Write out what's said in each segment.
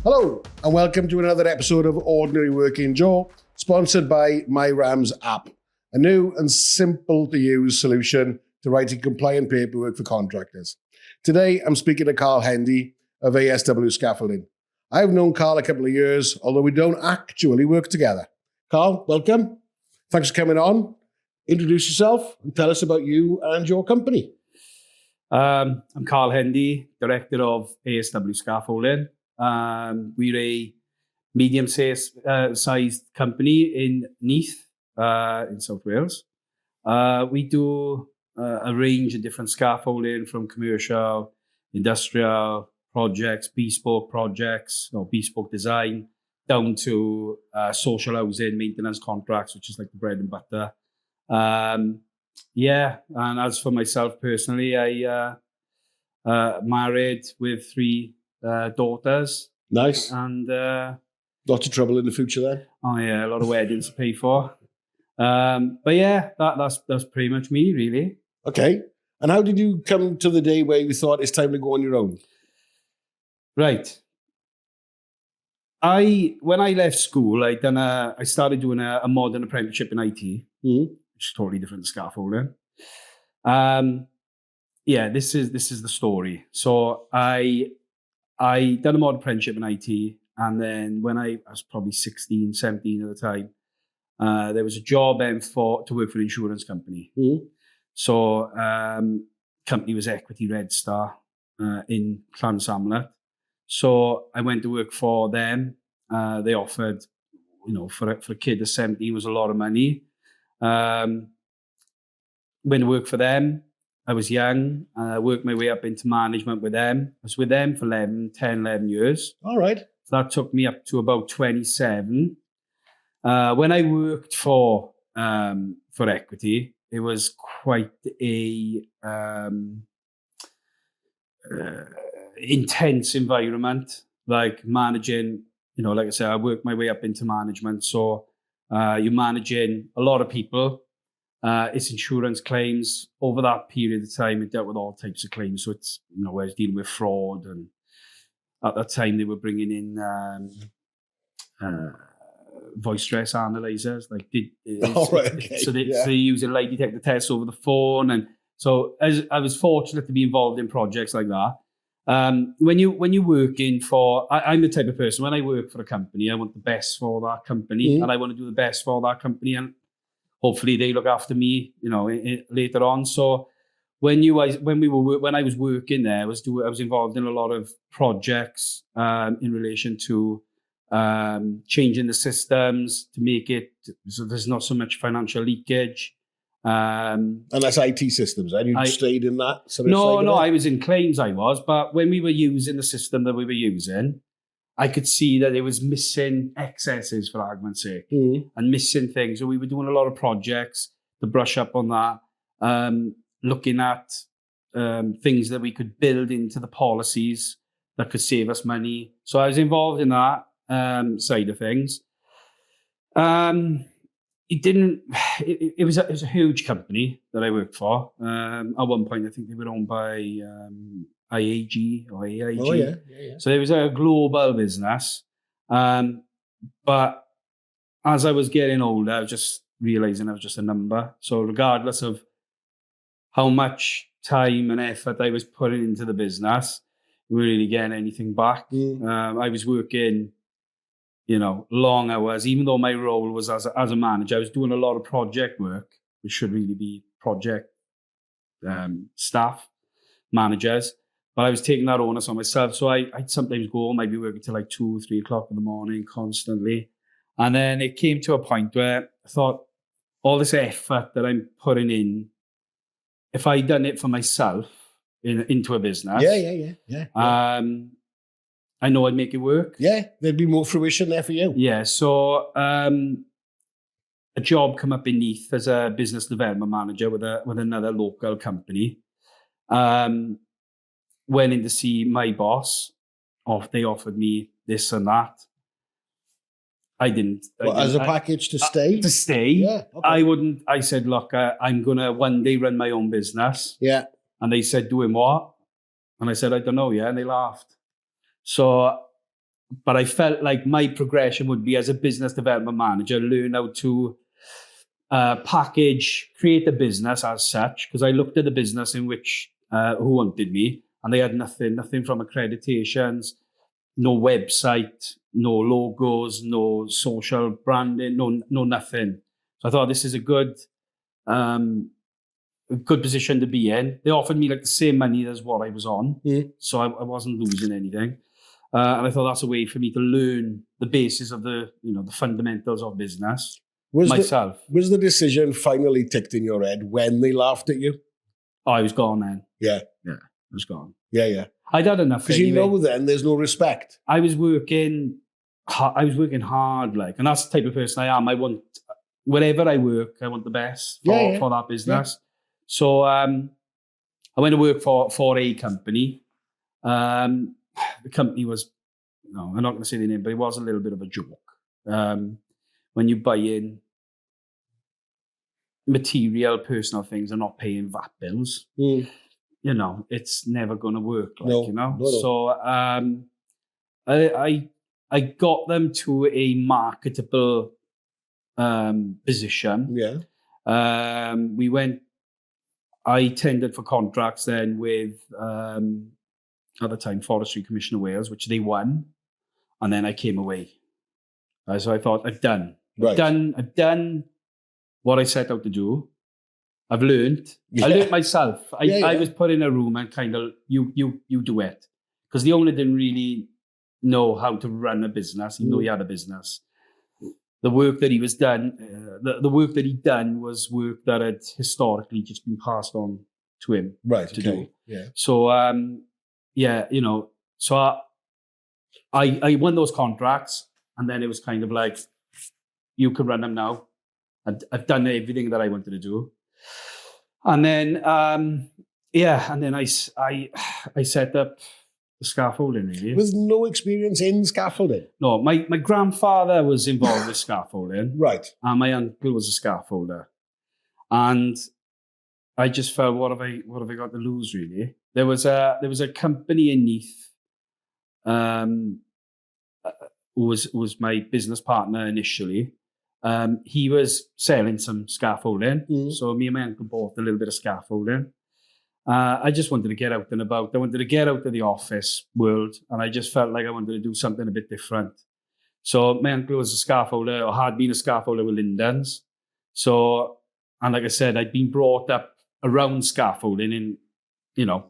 Hello, and welcome to another episode of Ordinary Working Joe, sponsored by MyRams app, a new and simple to use solution to writing compliant paperwork for contractors. Today, I'm speaking to Carl Hendy of ASW Scaffolding. I've known Carl a couple of years, although we don't actually work together. Carl, welcome. Thanks for coming on. Introduce yourself and tell us about you and your company. I'm Carl Hendy, Director of ASW Scaffolding. We're a medium-sized company in Neath, in South Wales. We do a range of different scaffolding from commercial, industrial projects, bespoke projects, bespoke design, down to social housing, maintenance contracts, which is like the bread and butter. And as for myself personally, I married with 3 daughters. Nice. And lots of trouble in the future then? Oh yeah, a lot of weddings to pay for. But yeah, that's pretty much me, really. Okay. And how did you come to the day where you thought it's time to go on your own? Right. When I left school, I started doing a modern apprenticeship in IT, which is totally different to scaffolding. This is the story. So I done a modern apprenticeship in IT, and then when I was probably 16, 17 at the time, there was a job to work for an insurance company. So company was Equity Red Star in Llansamlet. So I went to work for them. They offered, for a kid of 17 was a lot of money. Went to work for them. I was young. I worked my way up into management with them. I was with them for 11 years. All right. So that took me up to about 27. When I worked for Equity, it was quite a intense environment, like managing, like I said, I worked my way up into management. So you're managing a lot of people. It's insurance claims. Over that period of time, it dealt with all types of claims. So it's, I was dealing with fraud, and at that time they were bringing in voice stress analyzers. So they're using lie detector tests over the phone, and so I was fortunate to be involved in projects like that. When you're working for, I'm the type of person, when I work for a company, I want the best for that company, and I want to do the best for that company, and hopefully they look after me, later on. So when I was working there, I was involved in a lot of projects in relation to changing the systems to make it so there's not so much financial leakage. And that's IT systems, and you stayed in that? No, I was in claims, but when we were using the system that we were using, I could see that it was missing excesses, for argument's sake, and missing things. So we were doing a lot of projects to brush up on that, looking at things that we could build into the policies that could save us money. So I was involved in that side of things. It was a huge company that I worked for. At one point, I think they were owned by IAG or AIG. Oh, yeah. So it was a global business. But as I was getting older, I was just realizing I was just a number. So regardless of how much time and effort I was putting into the business, we weren't really getting anything back. I was working, long hours, even though my role was as a manager. I was doing a lot of project work, which should really be project staff, managers. But I was taking that onus on myself. So I'd sometimes go home, I'd be working till like 2 or 3 o'clock in the morning constantly. And then it came to a point where I thought, all this effort that I'm putting in, if I'd done it for myself into a business, I know I'd make it work. Yeah, there'd be more fruition there for you. Yeah, so a job come up in Neath as a business development manager with another local company. Went in to see my boss. They offered me this and that. I didn't. As a package to stay? To stay. Yeah. Okay. I wouldn't. I said, look, I'm going to one day run my own business. Yeah. And they said, doing what? And I said, I don't know yet. And they laughed. So but I felt like my progression would be as a business development manager, learn how to package, create a business as such, because I looked at the business in which who wanted me, and they had nothing from accreditations, no website, no logos, no social branding, no nothing. So I thought this is a good position to be in. They offered me like the same money as what I was on, so I wasn't losing anything. And I thought that's a way for me to learn the basis of the fundamentals of business myself. Was the decision finally ticked in your head when they laughed at you? Oh, I was gone then. Yeah. I was gone. Yeah. I'd had enough. Because anyway. Then there's no respect. I was working hard, like, and that's the type of person I am. I want, wherever I work, I want the best for that business. Yeah. So I went to work for a company. The company was, I'm not going to say the name, but it was a little bit of a joke. When you buy in material, personal things and not paying VAT bills, it's never going to work. No. So I got them to a marketable position. Yeah. I tendered for contracts then with, at the time, Forestry Commission of Wales, which they won. And then I came away. So I thought, I've done what I set out to do. I've learned. I learned myself. I was put in a room and kind of, you do it. Because the owner didn't really know how to run a business, even though he had a business. The work that he was done, the work that he'd done was work that had historically just been passed on to him to do. Yeah. So, so I won those contracts, and then it was kind of like, you can run them now. I've done everything that I wanted to do. And then, and then I set up the scaffolding, really. With no experience in scaffolding? No, my grandfather was involved with scaffolding. Right. And my uncle was a scaffolder. And I just felt, what have I got to lose, really? There was a company in Neath, who was my business partner initially. He was selling some scaffolding. So me and my uncle bought a little bit of scaffolding. I just wanted to get out and about. I wanted to get out of the office world, and I just felt like I wanted to do something a bit different. So my uncle was a scaffolder, or had been a scaffolder with Lindens. So, and like I said, I'd been brought up around scaffolding. And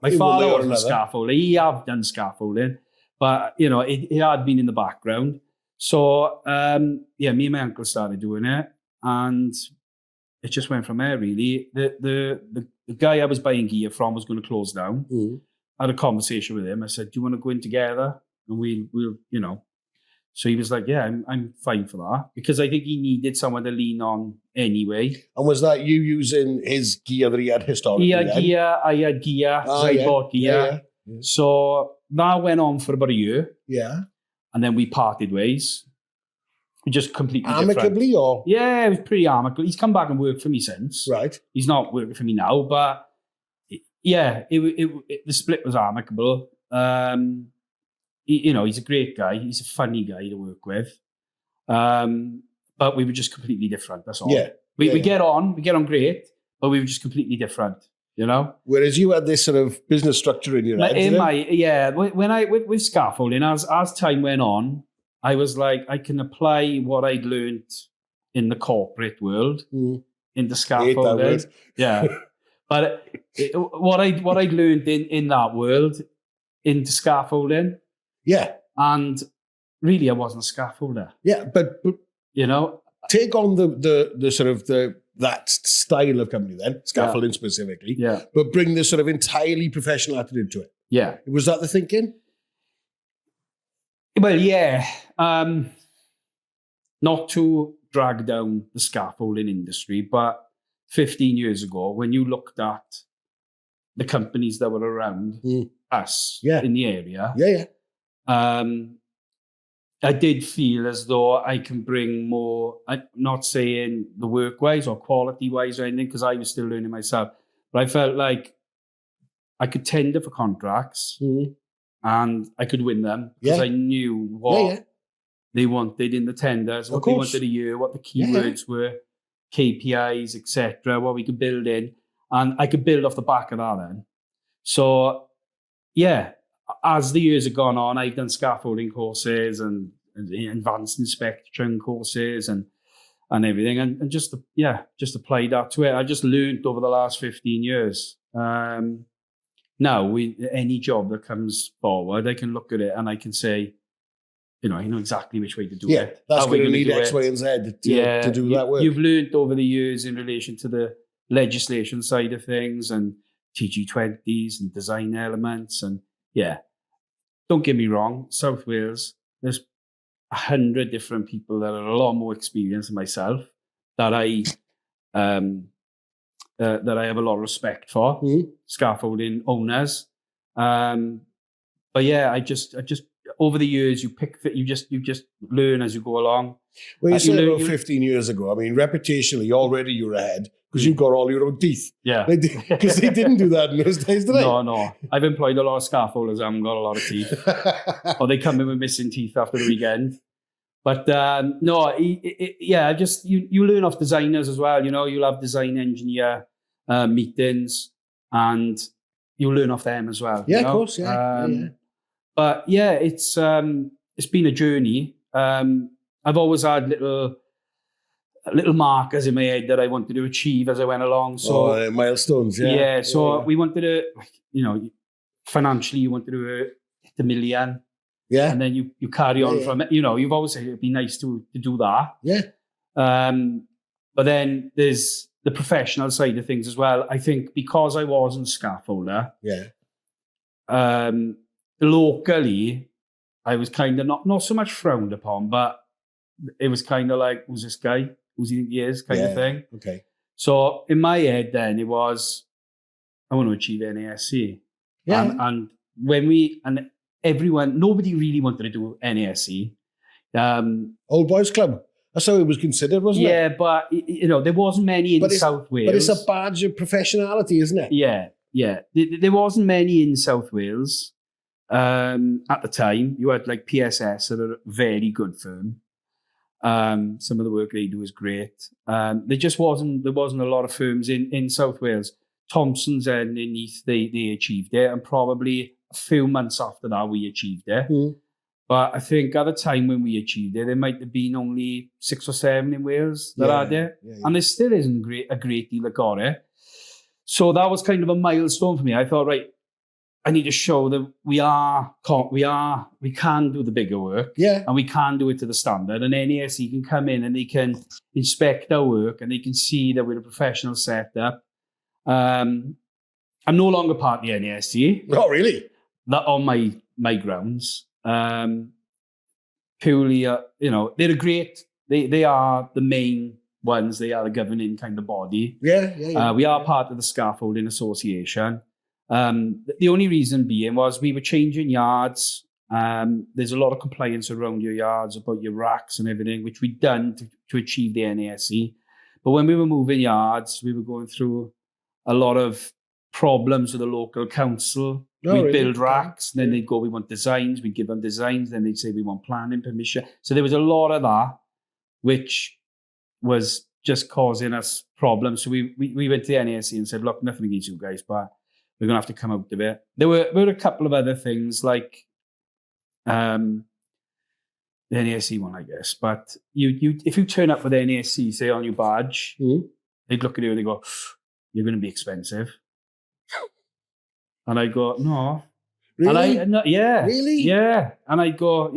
my father was a scaffolder. He had done scaffolding, but it had been in the background. So me and my uncle started doing it, and it just went from there, really. The guy I was buying gear from was going to close down. I had a conversation with him. I said, do you want to go in together? And we'll So he was like, yeah, I'm fine for that. Because I think he needed someone to lean on anyway. And was that you using his gear that he had historically? He had gear, I had gear, I bought gear. Yeah. So that went on for about a year. Yeah. And then we parted ways. We just completely amicably, different. or? Yeah, it was pretty amicable. He's come back and worked for me since. Right. He's not working for me now, but the split was amicable. He's a great guy. He's a funny guy to work with. But we were just completely different. That's all. Yeah. We get on great, but we were just completely different. Whereas you had this sort of business structure in your head. With scaffolding, as time went on, I was like, I can apply what I'd learned in the corporate world into scaffolding. Yeah. But what I'd learned in that world into scaffolding. Yeah. And really, I wasn't a scaffolder. Yeah, but take on the sort of that style of company then, scaffolding specifically. Yeah. But bring this sort of entirely professional attitude to it. Yeah. Was that the thinking? Well, yeah. Not to drag down the scaffolding industry, but 15 years ago, when you looked at the companies that were around us in the area, I did feel as though I can bring more, I'm not saying the work-wise or quality-wise or anything, because I was still learning myself, but I felt like I could tender for contracts and I could win them because I knew what they wanted in the tenders, what they wanted a year, what the keywords were, KPIs, etc., what we could build in. And I could build off the back of that then. So, yeah, as the years have gone on, I've done scaffolding courses and advanced inspection courses and everything. And just applied that to it. I just learned over the last 15 years. Now, any job that comes forward, I can look at it and I can say, I know exactly which way to do it. That's going to need X, Y, and Z to do that work. You've learned over the years in relation to the legislation side of things and TG20s and design elements. And don't get me wrong, South Wales, there's 100 different people that are a lot more experienced than myself that I have a lot of respect for, scaffolding owners. But I just over the years, you just learn as you go along. Well, you said about 15 years ago. I mean, reputationally, already you're ahead because you've got all your own teeth. Yeah. Because they didn't do that in those days, did they? No. I've employed a lot of scaffolders. I haven't got a lot of teeth. Or they come in with missing teeth after the weekend. But you learn off designers as well. You'll have design engineer meetings and you'll learn off them as well. Yeah, of course. Yeah. But it's been a journey. I've always had little markers in my head that I wanted to achieve as I went along. So milestones, we wanted to, financially, you wanted to hit $1 million. Yeah. And then you carry on from it. You've always said it'd be nice to do that. Yeah. But then there's the professional side of things as well. I think because I wasn't a scaffolder. Yeah. Locally, I was kind of not so much frowned upon, but it was kind of like, who's this guy? Who's he think he is? Kind of thing. Okay. So in my head then it was, I want to achieve NASC. Yeah. And everyone, nobody really wanted to do NASC. Old Boys Club. That's how it was considered, wasn't it? Yeah, but there wasn't many in South Wales. But it's a badge of professionality, isn't it? Yeah. There wasn't many in South Wales. At the time, you had like PSS, that are a very good firm. Some of the work they do is great. There wasn't a lot of firms in South Wales. Thompson's and in Neath, they achieved it, and probably a few months after that we achieved it. But I think at the time when we achieved it, there might have been only 6 or 7 in Wales that had it, and there still isn't a great deal that got it. So that was kind of a milestone for me. I thought, right, I need to show that we can do the bigger work, and we can do it to the standard. And NASC can come in and they can inspect our work and they can see that we're a professional setup. I'm no longer part of the NASC. Oh, really? That on my grounds. Purely, they're a great. They are the main ones. They are the governing kind of body. Yeah. We are part of the Scaffolding Association. The only reason being was we were changing yards. There's a lot of compliance around your yards about your racks and everything, which we'd done to achieve the NASC. But when we were moving yards, we were going through a lot of problems with the local council. We'd build racks, then they'd go, we want designs, we'd give them designs, then they'd say, we want planning permission. So there was a lot of that, which was just causing us problems. So we went to the NASC and said, look, nothing against you guys, but we're going to have to come out of it. There were a couple of other things like the NASC one, I guess. But if you turn up with the NASC, say on your badge, they'd look at you and they go, you're going to be expensive. And I go, no. Really? Really? Yeah. And I go,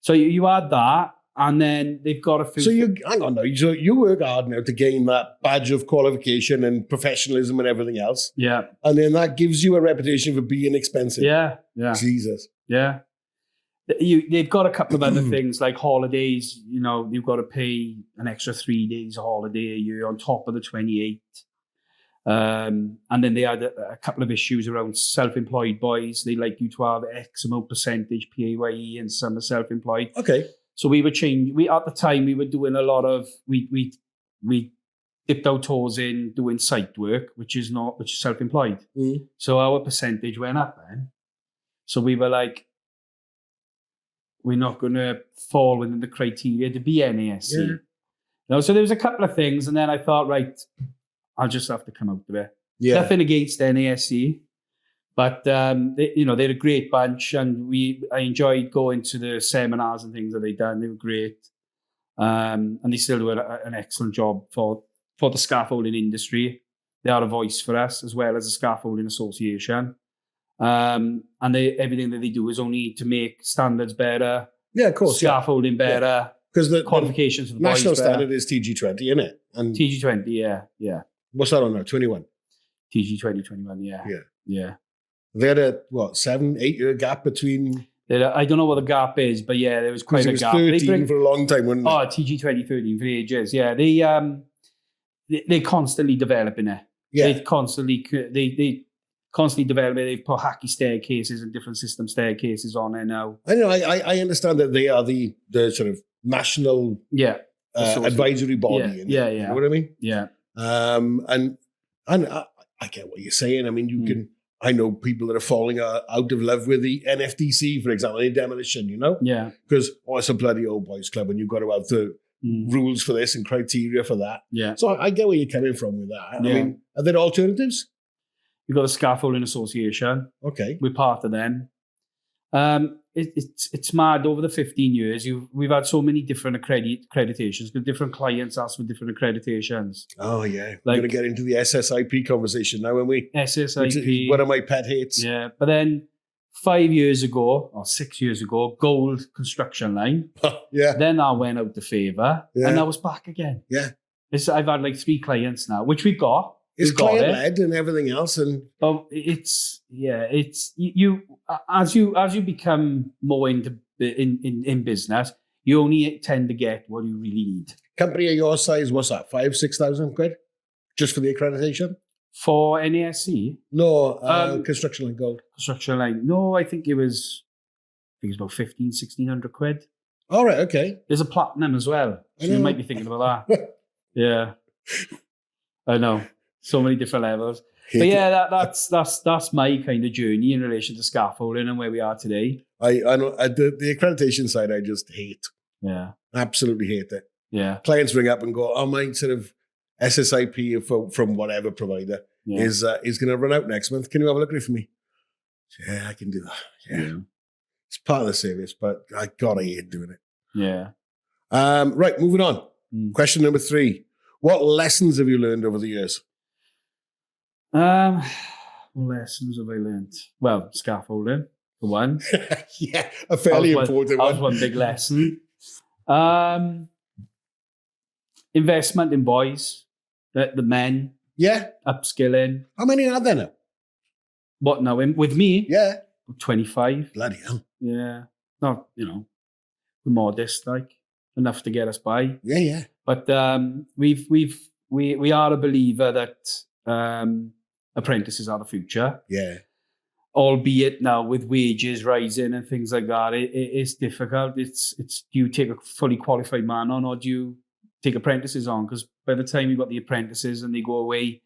So you add that, and then they've got a few. So hang on now. So you work hard now to gain that badge of qualification and professionalism and everything else. Yeah. And then that gives you a reputation for being expensive. Yeah. Jesus. Yeah. They've got a couple of other things like holidays. You've got to pay an extra 3 days of holiday a year on top of the 28. And then they had a couple of issues around self-employed boys. They like you to have X amount percentage PAYE and some are self-employed. Okay. So we were changing. At the time we were doing a lot of we dipped our toes in doing site work, which is self-employed. So our percentage went up then. So we were like, we're not going to fall within the criteria to be NASC. Yeah. You know, so there was a couple of things, and then I thought, right, I'll just have to come out of it. Yeah. Nothing against NASC, but they're a great bunch, and I enjoyed going to the seminars and things that they've done. They were great, and they still do an excellent job for the scaffolding industry. They are a voice for us, as well as a scaffolding association. And everything that they do is only to make standards better. Yeah, of course. Scaffolding better. Because the qualifications for the national boys standard is TG20, isn't it? And TG20, yeah. what's that on now? 21. TG20, 21, yeah. They had a 7-8 year gap between. I don't know what the gap is, but yeah, there was quite a gap. 13 for a long time, wasn't it? TG20, 13 for ages. Yeah, they're constantly developing it. Yeah. They constantly develop it. They've put hacky staircases and different system staircases on there now. I know. I understand that they are the sort of national advisory body. Yeah. You know what I mean? Yeah. And I get what you're saying. I mean, you can. I know people that are falling out of love with the NFDC, for example, in demolition. You know? Yeah. Because it's a bloody old boys club, and you've got to have the rules for this and criteria for that. Yeah. So I get where you're coming from with that. Yeah. I mean, are there alternatives? We've got the Scaffolding Association. Okay. We're part of them. It's mad. Over the 15 years, we've had so many different accreditations, because different clients ask for different accreditations. Oh, yeah. We're going to get into the SSIP conversation now, aren't we? SSIP. One of my pet hates. Yeah. But then 5 years ago, or 6 years ago, gold construction line. Yeah. Then I went out to favour, and now it's back again. Yeah. I've had like 3 clients now, which we've got. It's client-led and everything else. And it's you as you become more in business, you only tend to get what you really need. Company of your size, what's that, 5,000-6,000 quid? Just for the accreditation? For NASC? No, construction line gold. Construction line. No, I think it was about 1,500-1,600 quid. All right, okay. There's a platinum as well. So you might be thinking about that. Yeah. I know. So many different levels. But yeah, that's my kind of journey in relation to scaffolding and where we are today. I know the accreditation side I just hate. Yeah. Absolutely hate it. Yeah. Clients ring up and go, oh, my sort of SSIP from whatever provider is going to run out next month. Can you have a look at it for me? Yeah, I can do that. Yeah. It's part of the service, but I hate doing it. Yeah. Right, moving on. Question number 3. What lessons have you learned over the years? What lessons have I learned? Well, scaffolding, for one. Yeah, a fairly important one. That was one big lesson. Investment in boys, the men. Yeah. Upskilling. How many are there now? What now? With me? Yeah. 25. Bloody hell. Yeah. Not, we're modest, like, enough to get us by. Yeah. But we are a believer that apprentices are the future. Yeah. Albeit now with wages rising and things like that, it's difficult. It's do you take a fully qualified man on, or do you take apprentices on? Because by the time you've got the apprentices and they go away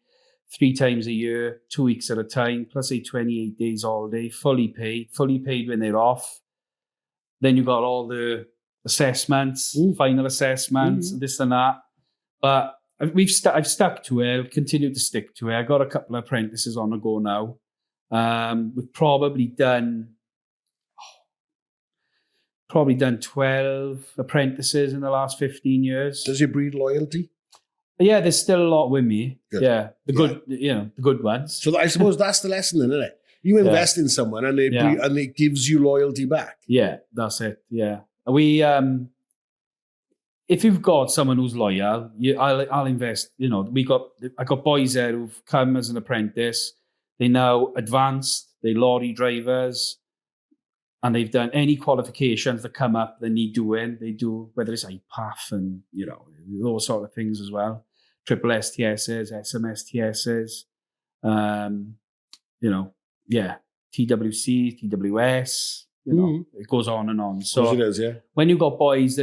3 times a year, 2 weeks at a time, plus 28 days holiday, fully paid when they're off. Then you've got all the assessments, final assessments, this and that. But I've stuck to it. I'll continue to stick to it. I got a couple of apprentices on the go now. We've probably done 12 apprentices in the last 15 years. Does it breed loyalty? Yeah, there's still a lot with me. Good. Yeah, the good ones. So I suppose that's the lesson, then, isn't it? You invest in someone and it gives you loyalty back. Yeah, that's it. Yeah, we if you've got someone who's loyal, I'll invest. I got boys there who've come as an apprentice. They now advanced. They're lorry drivers, and they've done any qualifications that come up they need doing. They do, whether it's IPAF and those sort of things as well. Triple STSs, SMSTSs, TWC, TWS. It goes on and on. So it is, yeah. When you got boys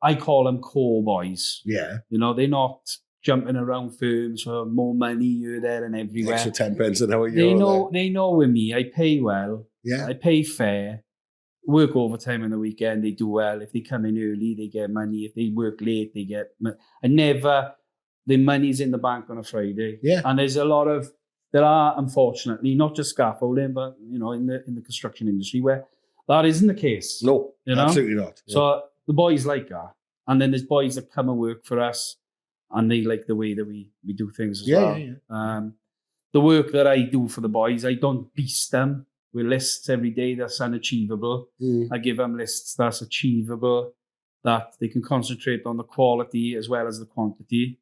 I call them core boys. Yeah. They're not jumping around firms for more money here, there, and everywhere. Extra 10 pence an hour. They know with me. I pay well. Yeah. I pay fair. Work overtime on the weekend. They do well. If they come in early, they get money. If they work late, they get. The money's in the bank on a Friday. Yeah. And there are unfortunately not just scaffolding, but in the construction industry where that isn't the case. No, absolutely not. Yeah. So the boys like that, and then there's boys that come and work for us, and they like the way that we do things as well. Yeah. The work that I do for the boys, I don't beast them with lists every day that's unachievable. I give them lists that's achievable, that they can concentrate on the quality as well as the quantity.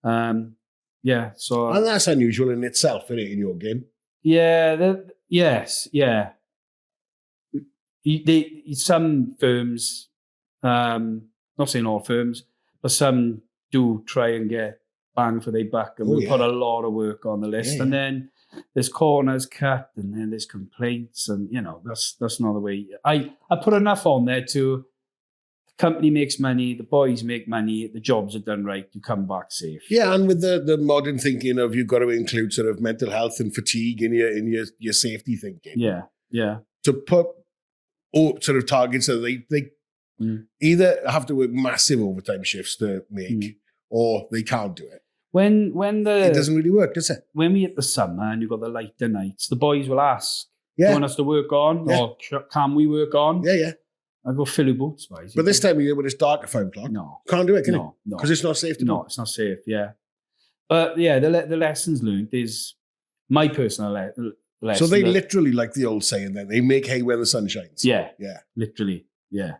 So and that's unusual in itself, isn't it, in your game? Yeah. Yes. Yeah. Some firms, not saying all firms, but some do try and get bang for their buck, and we put a lot of work on the list. And then there's corners cut, and then there's complaints, and that's not the way. I put enough on there to. The company makes money, the boys make money, the jobs are done right, you come back safe. Yeah, and with the modern thinking of you've got to include sort of mental health and fatigue in your safety thinking. Yeah. To put sort of targets that they either have to work massive overtime shifts to make, or they can't do it. It doesn't really work, does it? When we hit the summer and you've got the lighter nights, the boys will ask, do you want us to work on, or can we work on? Yeah. I go fill your boots, boys. But this time of year when it's dark at 5 o'clock, can't do it, can you? No. Because it's not safe to do. No, it's not safe, yeah. But yeah, the lessons learned is my personal lesson. So they literally, like the old saying then, they make hay where the sun shines. Yeah. Literally, yeah.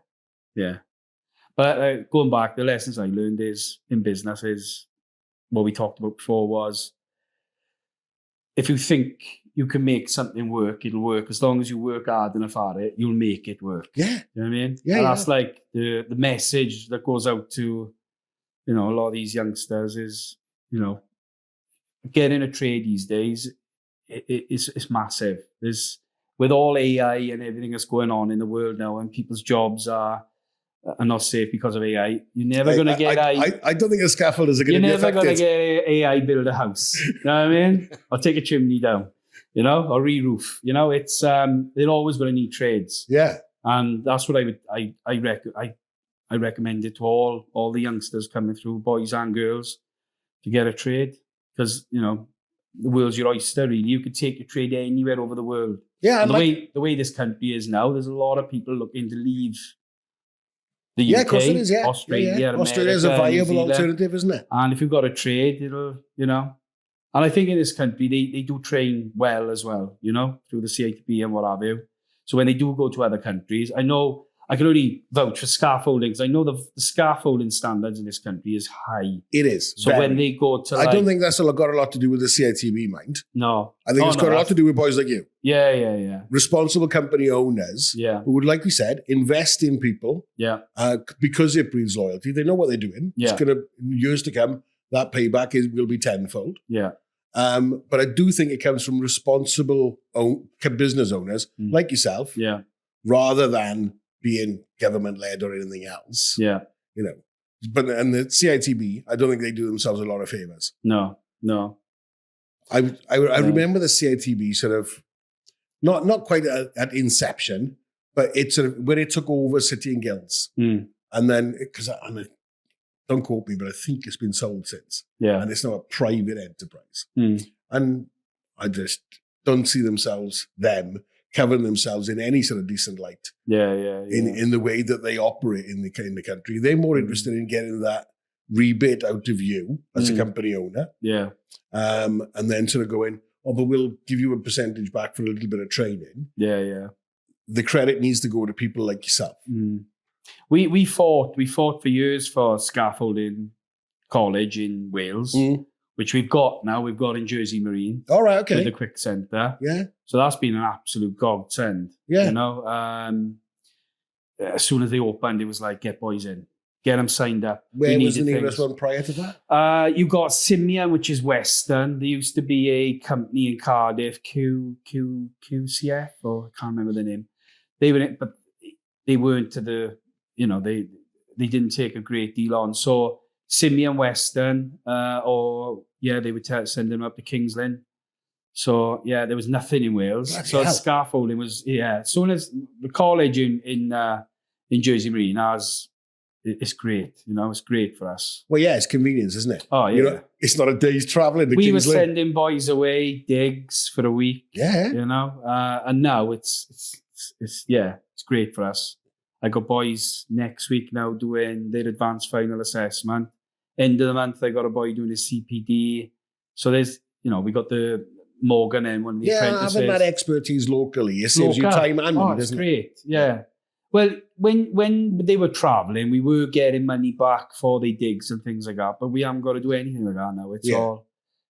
But going back, the lessons I learned in business is what we talked about before was if you think you can make something work, it'll work. As long as you work hard enough at it, you'll make it work. Yeah. You know what I mean? Yeah. And that's like the message that goes out to, a lot of these youngsters is, getting a trade these days, it's massive. With all AI and everything that's going on in the world now, and people's jobs are not safe because of AI, you're never going to get AI. I don't think the scaffolders are going to be affected. You're never going to get AI build a house. You know what I mean? Or take a chimney down. Or re-roof. It's they're always going to need trades. Yeah, and that's what I recommend it to all the youngsters coming through, boys and girls, to get a trade, because the world's your oyster. Really, you could take your trade anywhere over the world. Yeah, and the way this country is now, there's a lot of people looking to leave the UK, yeah, of course it is. Yeah, Australia, Australia is a viable alternative, isn't it? And if you've got a trade, it'll And I think in this country, they do train well as well, through the CITB and what have you. So when they do go to other countries, I know I can only vouch for scaffolding, because I know the scaffolding standards in this country is high. It is. So when they go to I don't think that's got a lot to do with the CITB, mind. No. I think it's got a lot to do with boys like you. Yeah. Responsible company owners who would, like we said, invest in people. Yeah. Because it breeds loyalty. They know what they're doing. Yeah. It's going to, in years to come, that payback will be tenfold. Yeah. But I do think it comes from responsible business owners like yourself, rather than being government-led or anything else. Yeah. But and the CITB, I don't think they do themselves a lot of favors. No. I remember the CITB sort of not quite at inception, but it's sort of when it took over City and Guilds, and then because don't quote me, but I think it's been sold since. Yeah. And it's now a private enterprise. And I just don't see them covering themselves in any sort of decent light. Yeah. In the way that they operate in the country. They're more interested in getting that rebate out of you as a company owner. Yeah. And then sort of going, but we'll give you a percentage back for a little bit of training. Yeah. The credit needs to go to people like yourself. We fought for years for scaffolding college in Wales, which we've got now. We've got in Jersey Marine. All right, okay. With the Quick Centre. Yeah. So that's been an absolute godsend. Yeah. As soon as they opened, it was like, get boys in. Get them signed up. Where was the nearest one prior to that? You got Simian, which is Western. There used to be a company in Cardiff, QCF, or I can't remember the name. They were in, but they weren't to the, they didn't take a great deal on. So Sydney and Western, or they would send them up to Kings Lynn. So there was nothing in Wales. Bloody So hell. scaffolding was as soon as the college in Jersey Marine it's great. It's great for us. Well, yeah, it's convenience, isn't it? Oh yeah, it's not a day's travelling to we were Kings Lynn. sending boys away digs for a week. Yeah, and now it's great for us. I got boys next week now doing their advanced final assessment. End of the month, I got a boy doing his CPD. So there's, we got the Morgan and one of the apprentices. having that expertise locally, it saves you time and money, it's doesn't it? great, yeah. Well, when they were travelling, we were getting money back for the digs and things like that, but we haven't got to do anything like that now. It's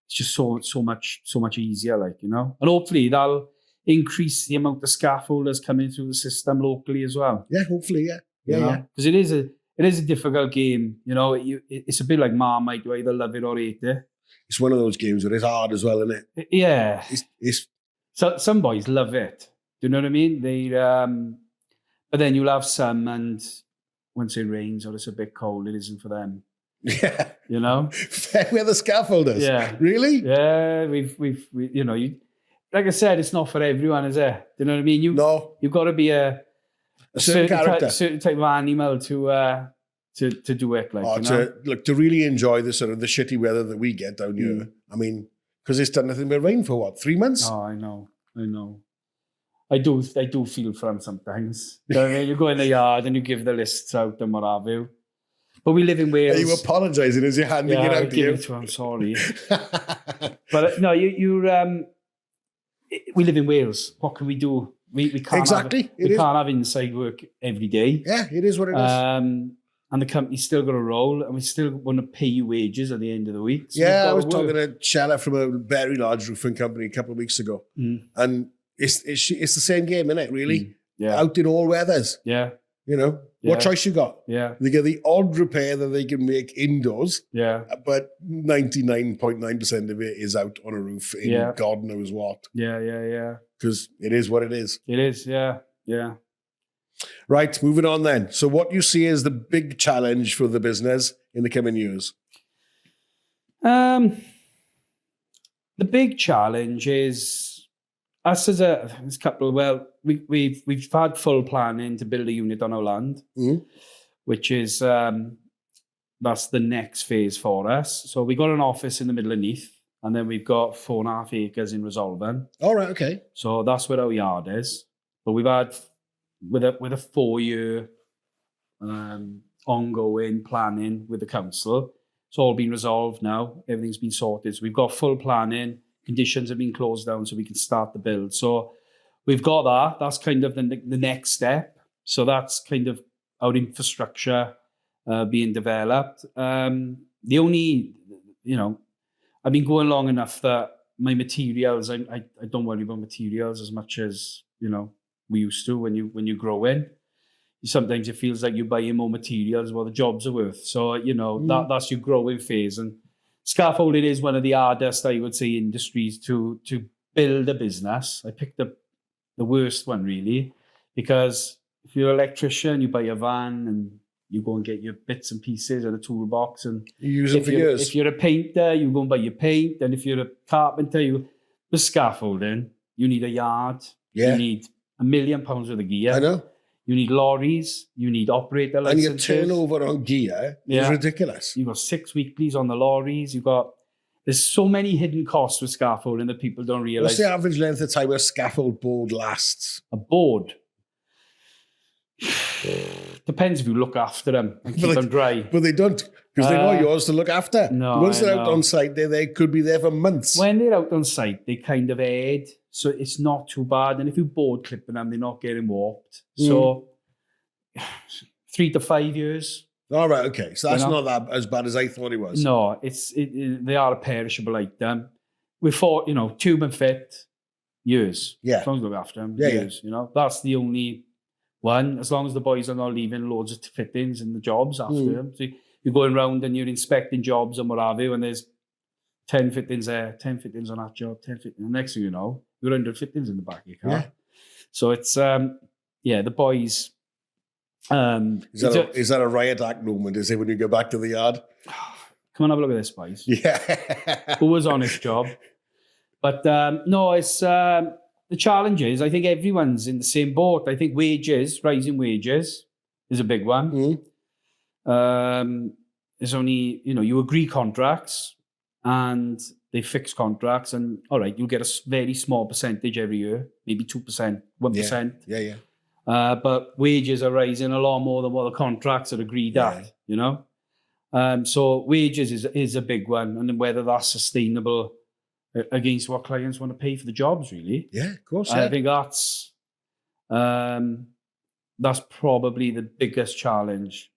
just so much easier, and hopefully that'll increase the amount of scaffolders coming through the system locally as well. Yeah, hopefully, yeah. Because it is a difficult game. It's a bit like Marmite, you either love it or hate it. It's one of those games where it's hard as well, isn't it? Yeah. So some boys love it. Do you know what I mean? They but then you'll have some, and once it rains or it's a bit cold, it isn't for them. Yeah. Fair weather scaffolders. Yeah. Really? Yeah. We've like I said, it's not for everyone, is it? Do you know what I mean? You've got to be a certain character, certain type of animal to do it. To really enjoy the sort of the shitty weather that we get down here. I mean, because it's done nothing but rain for 3 months? Oh, I know. I do feel for them sometimes. You know what I mean? You go in the yard and you give the lists out and what have you. But we live in Wales. Are you apologising as you're handing it out to you? I'm sorry. But no, we live in Wales. What can we do? We can't can't have inside work every day. Yeah, it is what it is. And the company's still got to roll, and we still want to pay you wages at the end of the week. So I was talking to Chella from a very large roofing company a couple of weeks ago, and it's the same game, isn't it? Really, out in all weathers. Yeah, what choice you got? Yeah, they get the odd repair that they can make indoors. Yeah, but 99.9% of it is out on a roof in God knows what. Yeah. Because it is what it is. It is. Yeah. Right, moving on then. So what you see as the big challenge for the business in the coming years? The big challenge is us as a couple. Well, we've had full planning to build a unit on our land, which is that's the next phase for us. So we got an office in the middle of Neath, and then we've got 4.5 acres in Resolven. All right, okay. So that's where our yard is. But we've had with a 4-year ongoing planning with the council. It's all been resolved now. Everything's been sorted. So we've got full planning. Conditions have been closed down so we can start the build. So we've got that. That's kind of the next step. So that's kind of our infrastructure being developed. The only, I've been going long enough that my materials, I don't worry about materials as much as, we used to when you grow in. Sometimes it feels like you're buying more materials while the jobs are worth. So, that's your growing phase. And scaffolding is one of the hardest, I would say, industries to build a business. I picked the worst one, really, because if you're an electrician, you buy a van and you go and get your bits and pieces of the toolbox. And you use it for years. If you're a painter, you go and buy your paint. And if you're a carpenter, the scaffolding, you need a yard. Yeah. You need £1 million worth of gear. I know. You need lorries. You need operator licenses. And your turnover on gear is ridiculous. You've got 6 weeklies on the lorries. There's so many hidden costs with scaffolding that people don't realise. What's the average length of time a scaffold board lasts? A board? Depends if you look after them and keep them dry. But they don't, because they're not yours to look after. No, once they're out on site, they could be there for months. When they're out on site, they kind of aid, so it's not too bad. And if you board clipping them, they're not getting warped. So 3 to 5 years. All right, okay. So that's not that as bad as I thought it was. No, they are a perishable item. We thought, tube and fit, years. Yeah. As long as we look after them, years. That's the only one. As long as the boys are not leaving loads of fittings in the jobs after them. So you're going around and you're inspecting jobs and what have you, and there's 10 fittings there, 10 fittings on that job, 10 fittings. The next thing you know, you're 100 fittings in the back of your car. Yeah. So it's, the boys. Is that a riot act moment, is it, when you go back to the yard? come and have a look at this, boys. Yeah. Who was on his job? But no, it's the challenge is I think everyone's in the same boat. I think rising wages is a big one. There's only, you agree contracts and they fix contracts, and all right, you'll get a very small percentage every year, maybe 2%, 1%. Yeah. But wages are rising a lot more than what the contracts are agreed at, So wages is a big one, and then whether that's sustainable against what clients want to pay for the jobs, really. Yeah, of course. I think that's probably the biggest challenge,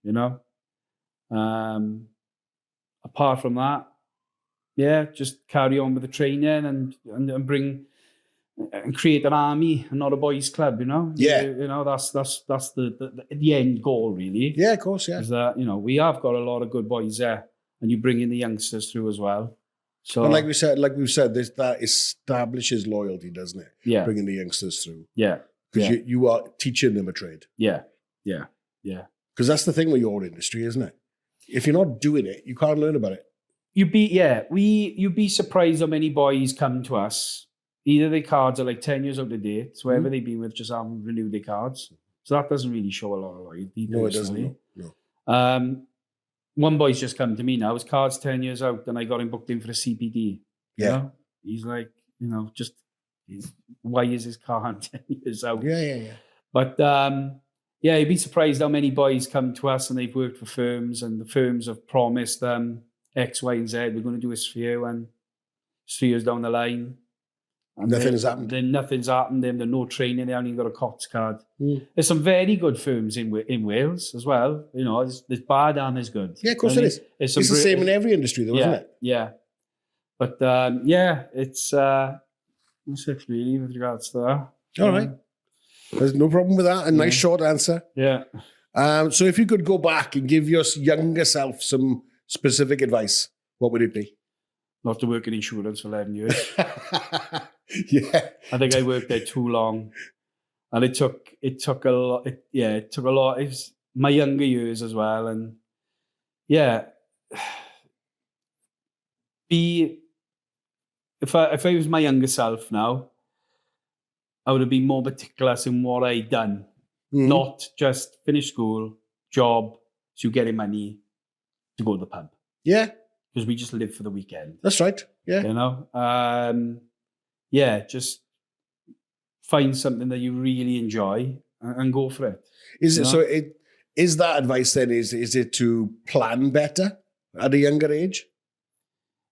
Apart from that, just carry on with the training and bring and create an army and not a boys' club, Yeah. That's the end goal, really. Yeah, of course, yeah. Is that, we have got a lot of good boys there, and you bring in the youngsters through as well. So, and like we've said, that establishes loyalty, doesn't it? Yeah. Bringing the youngsters through. Yeah. Because you are teaching them a trade. Yeah. Because that's the thing with your industry, isn't it? If you're not doing it, you can't learn about it. You'd be surprised how many boys come to us. Either their cards are like 10 years out of date, so whoever they've been with just haven't renewed their cards. So that doesn't really show a lot of loyalty. No, it doesn't. No. One boy's just come to me now. His card's 10 years out, and I got him booked in for a CPD. Yeah. He's like, why is his card 10 years out? Yeah. But you'd be surprised how many boys come to us and they've worked for firms, and the firms have promised them X, Y, and Z. We're going to do this for you, and 3 years down the line, and nothing's happened. Then nothing's happened. Then there's no training. They haven't even got a COTS card. There's some very good firms in Wales as well. There's bad and there's good. Yeah, of course it is. It's the same in every industry, though, isn't it? Yeah. But it's that's it really with regards to that. All right. There's no problem with that. A nice short answer. Yeah. So if you could go back and give your younger self some specific advice, what would it be? Not to work in insurance for 11 years. Yeah. I think I worked there too long. And it took a lot. It took a lot. It was my younger years as well. And if I was my younger self now, I would have been more meticulous in what I'd done. Not just finish school, job, so getting money to go to the pub. Yeah. Because we just live for the weekend. That's right. Yeah. Just find something that you really enjoy and go for it. Is that advice then, is it to plan better at a younger age?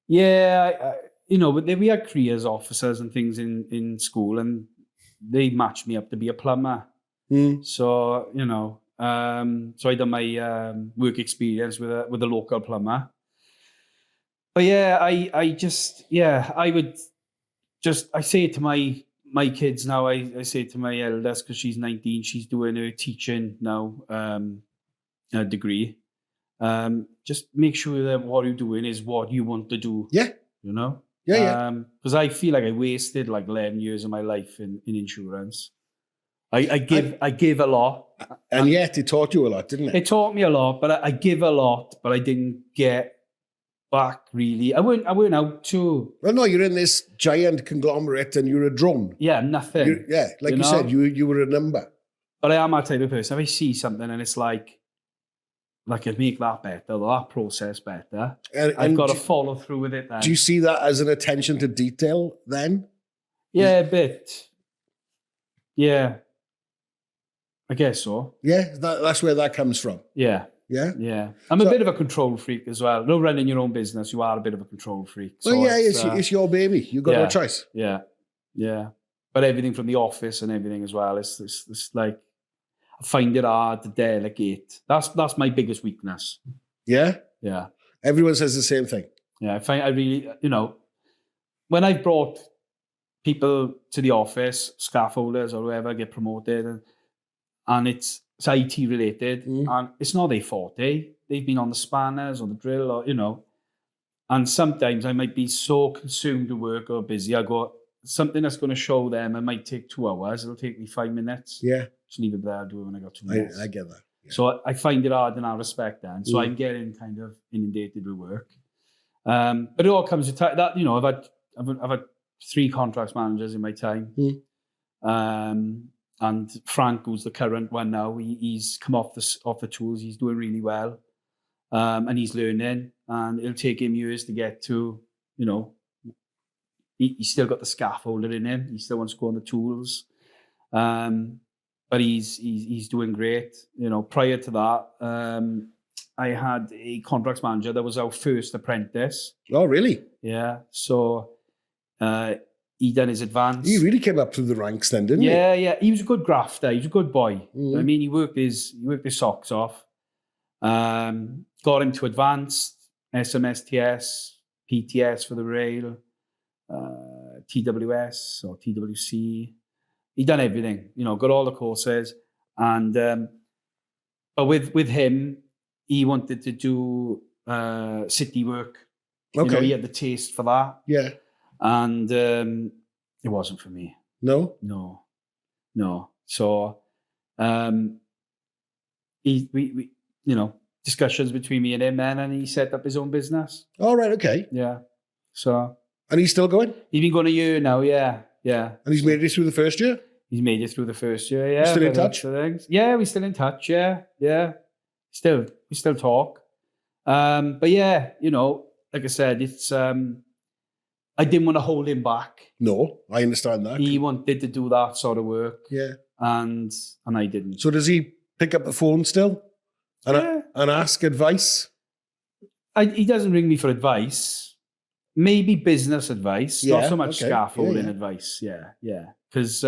Yeah, but we had careers officers and things in school, and they matched me up to be a plumber. So, so I done my work experience with a local plumber. But I say to my kids now, I say to my eldest, because she's 19, she's doing her teaching now, a degree. Just make sure that what you're doing is what you want to do. Yeah. Yeah. Because I feel like I wasted like 11 years of my life in insurance. I give a lot. And yet it taught you a lot, didn't it? It taught me a lot, but I give a lot, but I didn't get back really. I went out to... Well, no, you're in this giant conglomerate and you're a drone. Yeah, nothing. Like you said, you were a number. But I am that type of person. If I see something and it's like I can make that better, that process better, I've got to follow through with it then. Do you see that as an attention to detail then? Yeah, a bit. Yeah. I guess so. Yeah, that's where that comes from. Yeah. Yeah? Yeah. I'm a bit of a control freak as well. No, running your own business, you are a bit of a control freak. So well, it's your baby. You've got no choice. Yeah. Yeah. But everything from the office and everything as well, it's like, I find it hard to delegate. That's my biggest weakness. Yeah? Yeah. Everyone says the same thing. Yeah, I really, when I've brought people to the office, scaffolders or whoever get promoted, and it's IT related, and it's not their forte. They've been on the spanners or the drill, or and sometimes I might be so consumed with work or busy, I go, something that's going to show them, it might take 2 hours, it'll take me 5 minutes. Yeah. Just leave it there, I'll do it when I got 2 minutes. I get that. Yeah. So I find it hard in that respect then. So I'm getting kind of inundated with work. But it all comes to that. You know, I've had 3 contracts managers in my time. And Frank, who's the current one now, he's come off the tools. He's doing really well, and he's learning. And it'll take him years to get to, you know, he's still got the scaffolder in him. He still wants to go on the tools, but he's doing great. You know, prior to that, I had a contracts manager that was our first apprentice. Oh, really? Yeah. So he done his advance. He really came up through the ranks then, didn't he? Yeah. He was a good grafter. He was a good boy. I mean, he worked his socks off. Got him to advanced, SMSTS, PTS for the rail, TWS or TWC. He done everything, you know, got all the courses. And but with him, he wanted to do city work. Okay. You know, he had the taste for that. Yeah. And it wasn't for me. No? No. So we you know, discussions between me and him, and he set up his own business. All right, okay. Yeah. So. And he's still going? He's been going a year now, yeah. And he's made it through the first year? He's made it through the first year, yeah. Still in touch? Yeah, we're still in touch, yeah. We still talk. But yeah, you know, like I said, it's I didn't want to hold him back. No, I understand that. He wanted to do that sort of work. Yeah. And I didn't. So does he pick up the phone still? And ask advice? He doesn't ring me for advice. Maybe business advice, not so much scaffolding advice. Yeah. Because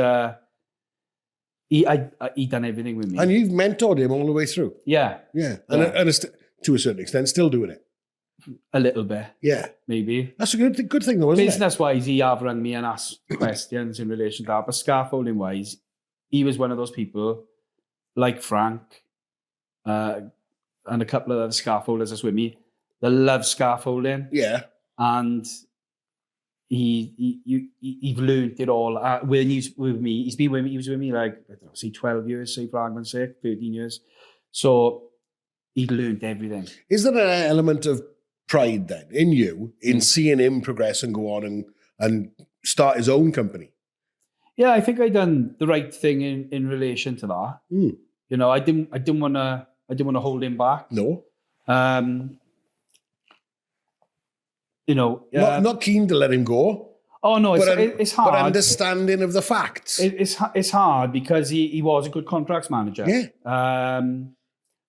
he done everything with me. And you've mentored him all the way through? Yeah. And to a certain extent, still doing it? A little bit. Yeah. Maybe. That's a good thing though, isn't it? Business-wise, he have rang me and asked questions in relation to that. But scaffolding-wise, he was one of those people, like Frank, and a couple of other scaffolders that's with me, that love scaffolding. Yeah. And he've learned it all. When he's with me, he was with me like, I don't know, say 12 years, say for argument's sake, 13 years. So he learned everything. Is there an element of pride then in you in seeing him progress and go on and start his own company? Yeah, I think I done the right thing in relation to that. You know, I didn't want to hold him back. No. You know, not keen to let him go. Oh no, it's hard. But understanding of the facts. It's hard because he was a good contracts manager. Yeah.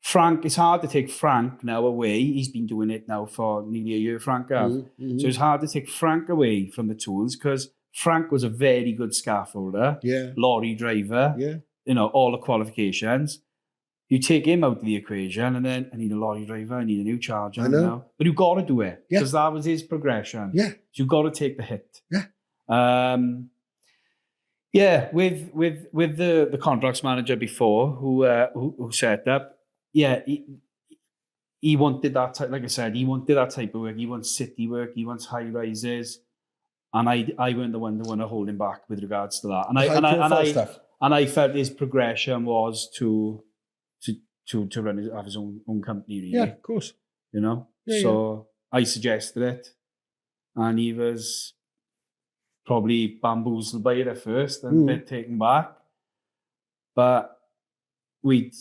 Frank, it's hard to take Frank now away. He's been doing it now for nearly a year, Frank. So it's hard to take Frank away from the tools because Frank was a very good scaffolder. Yeah. Lorry driver. Yeah. You know, all the qualifications. You take him out of the equation and then I need a lorry driver, I need a new charger. I know. But you've got to do it because that was his progression. Yeah. So you've got to take the hit. Yeah. With the contracts manager before who set up, he wanted that type, like I said, he wanted that type of work. He wants city work, he wants high rises. And I weren't the one to want to hold him back with regards to that. And I felt his progression was to have his own company, really. Yeah, of course. You know? I suggested it. And he was probably bamboozled by it at first and a bit taken back. But we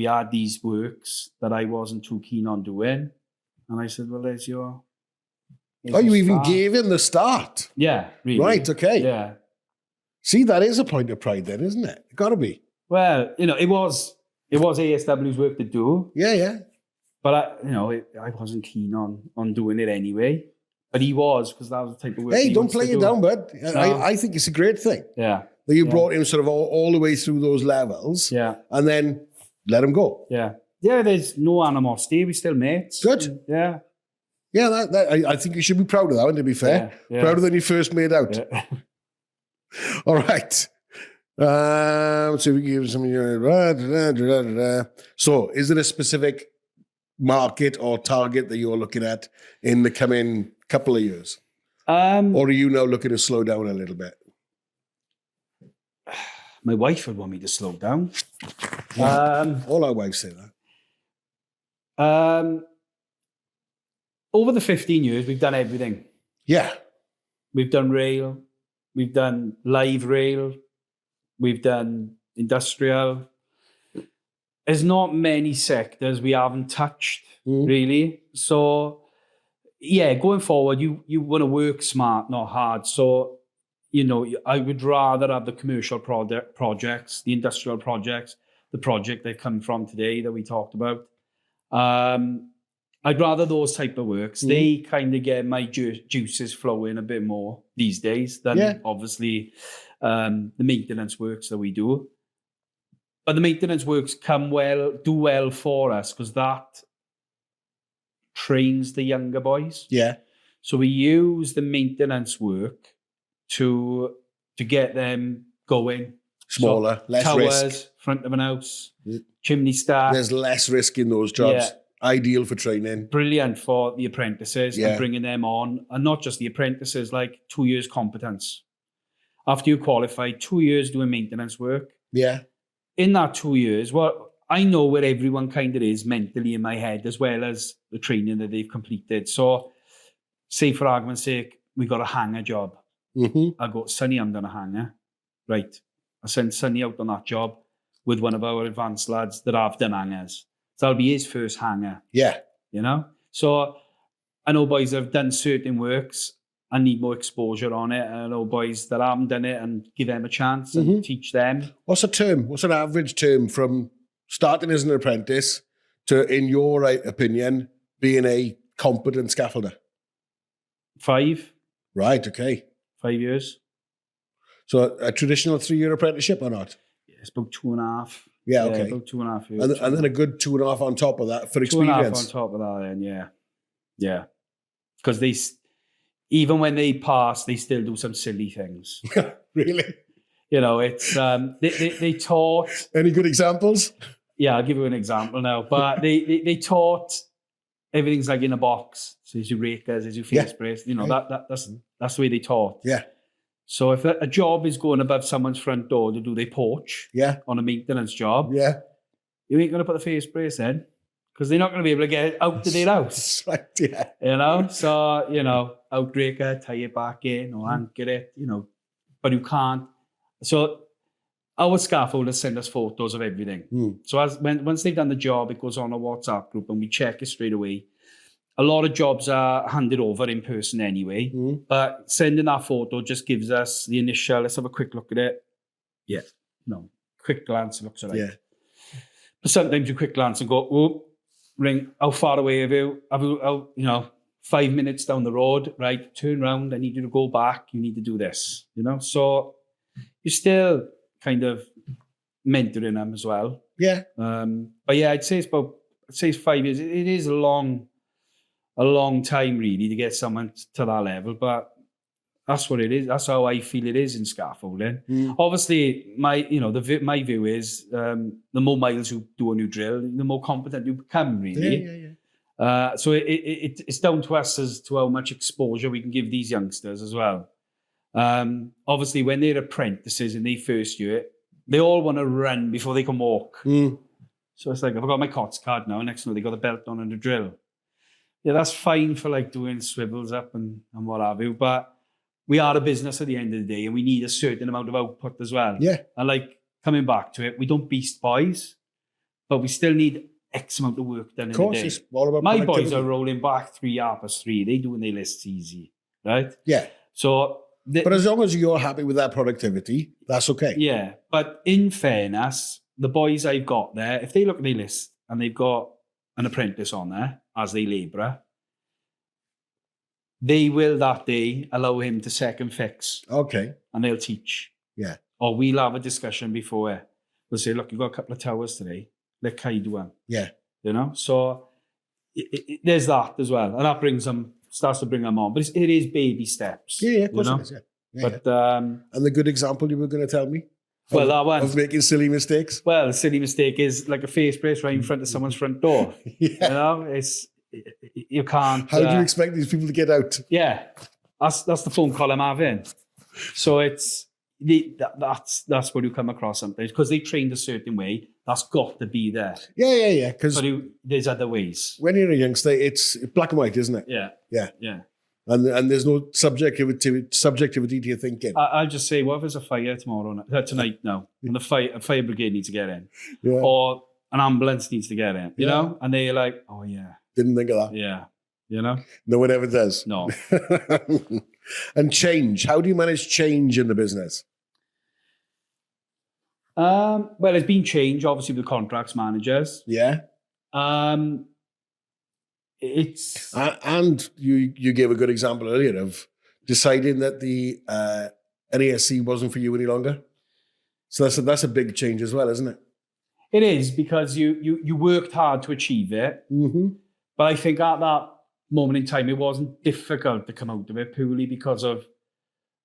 had these works that I wasn't too keen on doing. And I said, well, there's your you even gave him the start? Yeah, really. Right, okay. Yeah. See, that is a point of pride then, isn't it? It got to be. Well, you know, it was ASW's work to do. Yeah. But I wasn't keen on doing it anyway. But he was, because that was the type of work. Hey, don't play it down, bud. No. I think it's a great thing. Yeah. That you brought him sort of all the way through those levels. Yeah. And then let him go. Yeah. Yeah, there's no animosity. We're still mates. Good. Yeah. Yeah, I think you should be proud of that one, to be fair. Yeah. Prouder than you first made out. Yeah. All right. So we give some. So, is there a specific market or target that you're looking at in the coming couple of years, or are you now looking to slow down a little bit? My wife would want me to slow down. Yeah. All our wives say that. over the 15 years, we've done everything. Yeah. We've done rail, we've done live rail, we've done industrial. There's not many sectors we haven't touched, really. So, yeah, going forward, you want to work smart, not hard. So, I would rather have the commercial projects, the industrial projects, the project they've come from today that we talked about. I'd rather those type of works. They kind of get my juices flowing a bit more these days than obviously the maintenance works that we do. But the maintenance works do well for us because that trains the younger boys. Yeah. So we use the maintenance work to get them going. Smaller, less towers, risk. Front of an house, chimney stack. There's less risk in those jobs. Ideal for training. Brilliant for the apprentices and bringing them on. And not just the apprentices, like 2 years competence. After you qualify, 2 years doing maintenance work. Yeah. In that 2 years, I know where everyone kind of is mentally in my head, as well as the training that they've completed. So, say for argument's sake, we got a hanger job. I go, Sonny, I'm done a hanger. Right. I send Sonny out on that job with one of our advanced lads that have done hangers. So that'll be his first hanger. Yeah. So I know boys that have done certain works and need more exposure on it. And I know boys that haven't done it and give them a chance and teach them. What's a term? What's an average term from starting as an apprentice to, in your opinion, being a competent scaffolder? 5. Right, okay. 5 years. So a traditional 3-year apprenticeship or not? Yeah, it's about 2.5. Yeah, okay. About 2.5 years. And then a good 2.5 on top of that for experience. 2.5 on top of that, then, yeah. Yeah. Because even when they pass, they still do some silly things. Really? It's, they taught... Any good examples? Yeah, I'll give you an example now. But they taught everything's like in a box. So there's your rakers, there's your face brace. That's the way they taught. Yeah. So if a job is going above someone's front door to do their porch on a maintenance job, you ain't going to put the face brace in because they're not going to be able to get out to their house. That's right, yeah. So, outraker, tie it back in or anchor it, but you can't. So our scaffolders send us photos of everything. So once they've done the job, it goes on a WhatsApp group and we check it straight away. A lot of jobs are handed over in person anyway, but sending that photo just gives us the initial, let's have a quick look at it. Yeah. No, quick glance, it looks all right. Yeah. But sometimes you quick glance and go, ring, how far away have you? 5 minutes down the road, right? Turn around, I need you to go back, you need to do this, So you're still kind of mentoring them as well. Yeah. But yeah, I'd say it's 5 years. It is a long time really to get someone to that level, but that's what it is. That's how I feel it is in scaffolding. Obviously, my view is the more miles you do on your drill, the more competent you become, really. So it's down to us as to how much exposure we can give these youngsters as well. Obviously, when they're apprentices in their first year, they all want to run before they can walk. So it's like, I've got my COTS card now, and next thing they got the belt on and the drill. Yeah, that's fine for like doing swivels up and what have you, but we are a business at the end of the day and we need a certain amount of output as well. Yeah. And like coming back to it, we don't beast boys, but we still need X amount of work done in the day. Of course, it's all about my boys are rolling back 3R+3. They doing their lists easy, right? Yeah. So... but as long as you're happy with that productivity, that's okay. Yeah. But in fairness, the boys I've got there, if they look at their list and they've got an apprentice on there as their labourer, they will that day allow him to second fix. Okay. And they'll teach. Yeah. Or we'll have a discussion before. We'll say, look, you've got a couple of towers today. Let Kai do them. Yeah. So there's that as well. And that starts to bring them on. But it is baby steps. Yeah, of course it is, yeah. But, and the good example you were going to tell me? Well, that one. Of making silly mistakes? Well, the silly mistake is like a face brace right in front of someone's front door. Yeah. You can't... How do you expect these people to get out? Yeah. That's the phone call I'm having. So that's what you come across sometimes because they trained a certain way. That's got to be there. Yeah. Because there's other ways. when you're a youngster, it's black and white, isn't it? Yeah. And there's no subjectivity to your thinking. I'll just say, what if there's a fire tonight? No, and a fire brigade needs to get in, Yeah. or an ambulance needs to get in. You know, and they're like, oh yeah, Didn't think of that. yeah. You know, no one ever does. No. And change. How do you manage change in the business? Well, there's been change, obviously, with the contracts managers. Yeah. It's and you gave a good example earlier of deciding that the NASC wasn't for you any longer. So that's a big change as well, isn't it? It is, because you worked hard to achieve it. Mm-hmm. But I think at that moment in time, it wasn't difficult to come out of it purely because of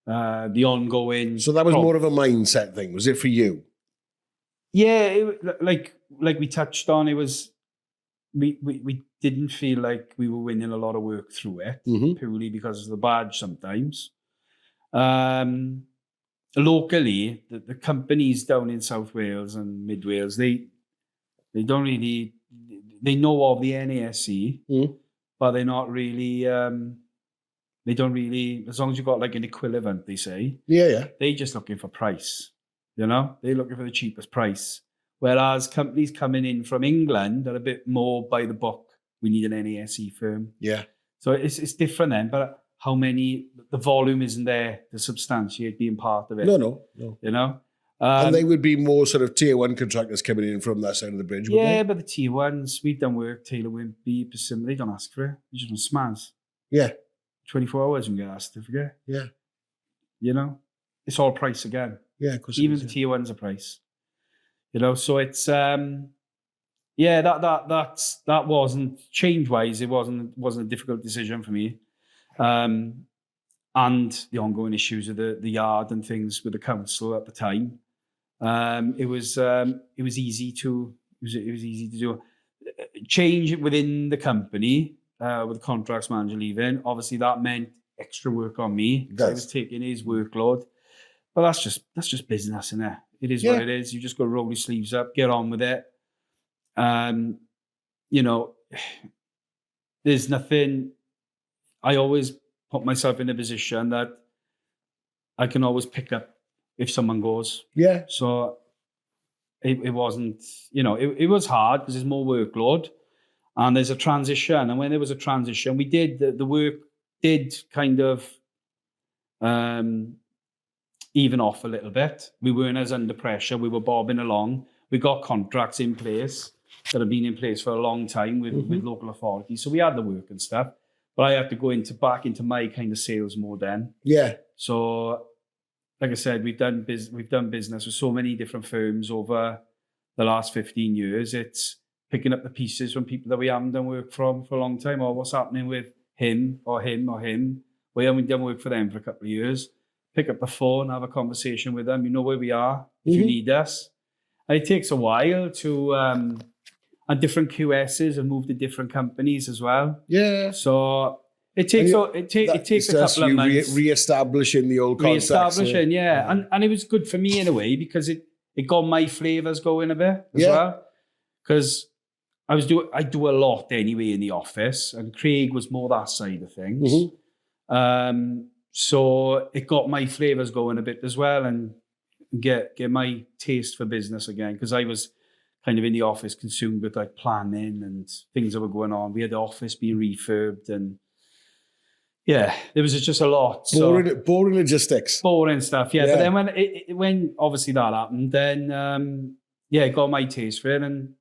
the ongoing. So that was more of a mindset thing, was it, for you? Yeah, like we touched on, it was we didn't feel like we were winning a lot of work through it, purely because of the badge sometimes. Locally, the companies down in South Wales and Mid Wales, they don't really, they know of the NASC, but they're not really, they don't really, as long as you've got like an equivalent, they say. Yeah. They're just looking for price, you know? They're looking for the cheapest price. Whereas companies coming in from England are a bit more by the book. We need an NASC firm. Yeah. So it's different then, but the volume isn't there to substantiate being part of it. No. You know? And they would be more sort of tier one contractors coming in from that side of the bridge, wouldn't they? But the tier ones, we've done work, Taylor Wimpey, Persimmon, they don't ask for it. They just want smaz. Yeah. 24 hours and get asked to forget. Yeah. You know? It's all price again. Yeah, of course. Even the tier ones are price. You know, so it's that wasn't, change-wise, it wasn't a difficult decision for me. And the ongoing issues of the yard and things with the council at the time. It was easy to do. Change within the company with the contracts manager leaving. Obviously, that meant extra work on me. I was taking his workload, but that's just business, isn't it? It is what it is. You just got to roll your sleeves up, get on with it. You know, there's nothing. I always put myself in a position that I can always pick up if someone goes. Yeah. So it wasn't, you know, it was hard because there's more workload and there's a transition. And when there was a transition, we did, the work did kind of even off a little bit. We weren't as under pressure. We were bobbing along. We got contracts in place that have been in place for a long time with local authorities. So we had the work and stuff. But I have to go back into my kind of sales mode then. Yeah. So, like I said, we've done business with so many different firms over the last 15 years. It's picking up the pieces from people that we haven't done work from for a long time, or what's happening with him or him or him. We haven't done work for them for a couple of years. Pick up the phone, have a conversation with them. You know where we are if you need us. And it takes a while to... and different QSs have moved to different companies as well. Yeah. So it takes a couple of months. Re-establishing the old contacts. Re-establishing, yeah. And it was good for me in a way because it got my flavours going a bit as well. Because I do a lot anyway in the office, and Craig was more that side of things. So it got my flavours going a bit as well, and get my taste for business again, because I was kind of in the office consumed with like planning and things that were going on. We had the office being refurbed, and there was just a lot. Boring logistics. Boring stuff, yeah. But then when obviously that happened, then it got my taste for it, and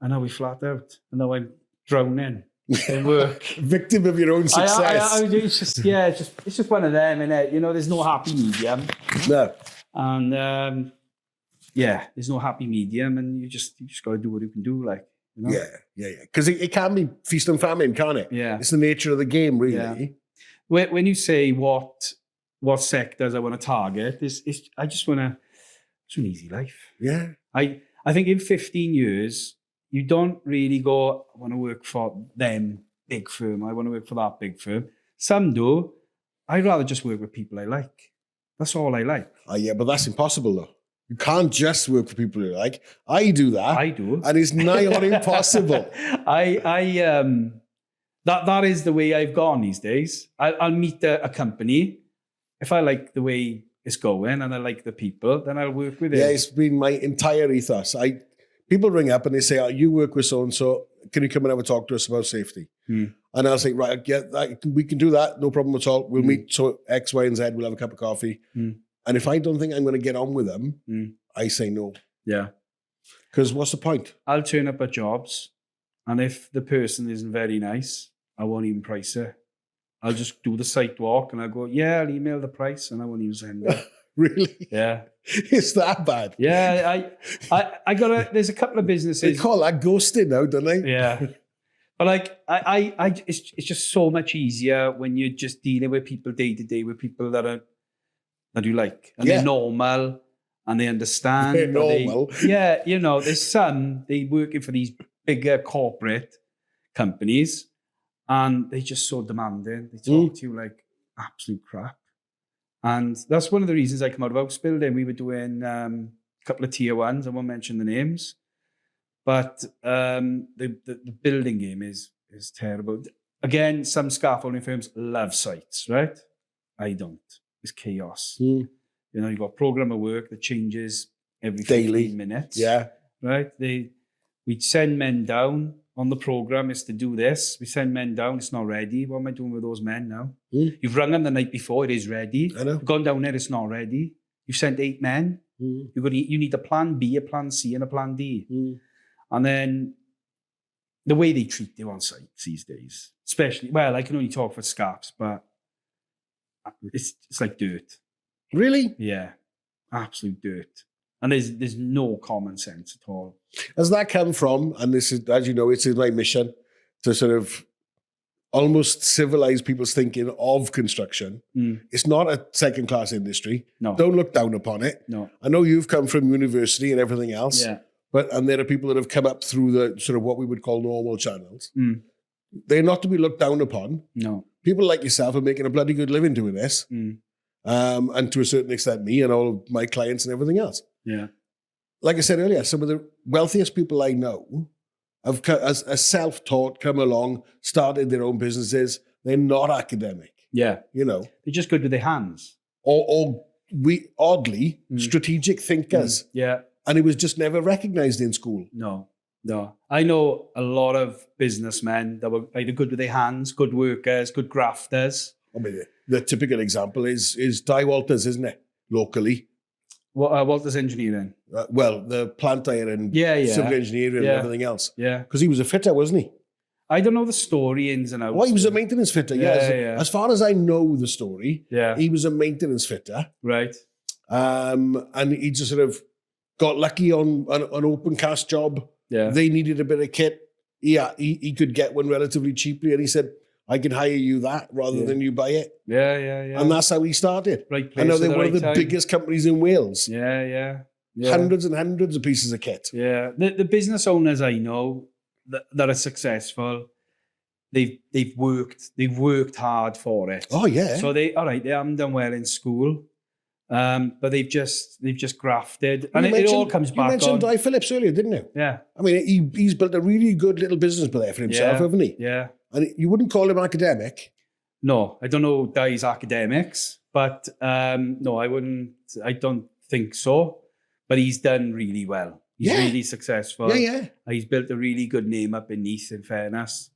now we flat out. And now I'm drowning in work. Victim of your own success. It's just one of them, innit? You know, there's no happy medium. No. And there's no happy medium, and you just got to do what you can do, like, you know? Yeah. Because it can be feast and famine, can't it? Yeah. It's the nature of the game, really. Yeah. When you say what sectors I want to target, I just want an easy life. Yeah. I think in 15 years, you don't really go, I want to work for them big firm. I want to work for that big firm. Some do. I'd rather just work with people I like. That's all I like. Oh, yeah, but that's impossible, though. You can't just work for people you like. I do that. I do. And it's nigh on impossible. That is the way I've gone these days. I'll meet a company. If I like the way it's going and I like the people, then I'll work with it. Yeah, it's been my entire ethos. People ring up and they say, "Oh, you work with so-and-so. Can you come and have a talk to us about safety?" And I'll say, "Right, we can do that. No problem at all. We'll meet so X, Y, and Z. We'll have a cup of coffee." And if I don't think I'm going to get on with them, I say no. Yeah. Because what's the point? I'll turn up at jobs, and if the person isn't very nice, I won't even price it. I'll just do the site walk and I'll go, yeah, I'll email the price and I won't even send it. Really? Yeah. It's that bad? Yeah. There's a couple of businesses. They call that ghosting now, don't they? Yeah. But like, it's just so much easier when you're just dealing with people day to day, with people that you like. And they're normal and they understand. They're normal. There's some, they working for these bigger corporate companies. And they're just so demanding. They talk to you like absolute crap. And that's one of the reasons I come out of house building. We were doing a couple of tier ones. I won't mention the names. But the building game is terrible. Again, some scaffolding firms love sites, right? I don't. It's chaos. You've got program of work that changes every 15 minutes. Yeah. Right? We'd send men down. On the program is to do this. We send men down. It's not ready. What am I doing with those men now? You've rung them the night before. It is ready. I know. You've gone down there. It's not ready. You've sent 8 men. You need a plan B, a plan C, and a plan D. And then the way they treat you on sites these days, especially, well, I can only talk for scarps, but it's like dirt. Really? Yeah, absolute dirt. And there's no common sense at all. Has that come from, and this is, as you know, it's in my mission to sort of almost civilize people's thinking of construction. It's not a second-class industry. No. Don't look down upon it. No. I know you've come from university and everything else. Yeah. And there are people that have come up through the sort of what we would call normal channels. They're not to be looked down upon. No. People like yourself are making a bloody good living doing this. And to a certain extent, me and all of my clients and everything else. Yeah. Like I said earlier, some of the wealthiest people I know have, as self-taught, come along, started their own businesses. They're not academic. Yeah. They're just good with their hands. Or we oddly strategic thinkers. Yeah. And it was just never recognized in school. No. I know a lot of businessmen that were either good with their hands, good workers, good grafters. I mean, the typical example is Di Walters, isn't it? Locally. Walters Engineering. The plant hire and civil engineering and everything else. Yeah. Because he was a fitter, wasn't he? I don't know the story ins and outs. Well, he was a maintenance fitter, yeah. As far as I know the story, he was a maintenance fitter. Right. And he just sort of got lucky on an open cast job. Yeah. They needed a bit of kit. Yeah, he could get one relatively cheaply, and he said, I can hire you that rather than you buy it. Yeah. And that's how he started. Right place. I know they're one of the time. biggest companies in Wales. Yeah. Hundreds and hundreds of pieces of kit. Yeah. The business owners I know that are successful, they've worked hard for it. Oh yeah. So they haven't done well in school. But they've just grafted. And it all comes back on. You mentioned Di Phillips earlier, didn't you? Yeah. I mean, he's built a really good little business there for himself, haven't he? Yeah. And you wouldn't call him academic. No, I don't know Di's academics, but no, I wouldn't. I don't think so. But he's done really well. He's really successful. Yeah. He's built a really good name up in Neath, in fairness.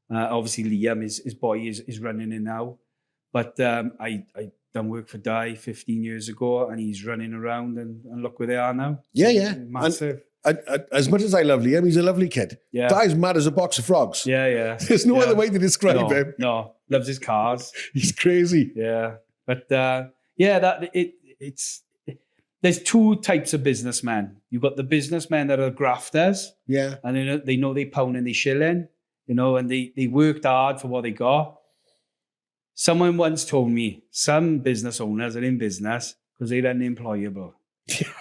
Obviously, Liam, his boy, is running it now. But I done work for Di 15 years ago, and he's running around, and look where they are now. Yeah. Massive. And as much as I love Liam, he's a lovely kid. Yeah. Di's mad as a box of frogs. Yeah. There's no other way to describe him. No, loves his cars. He's crazy. Yeah, but it's there's two types of businessmen. You've got the businessmen that are grafters. Yeah. And they know they pound and they shilling, and they worked hard for what they got. Someone once told me some business owners are in business because they're unemployable.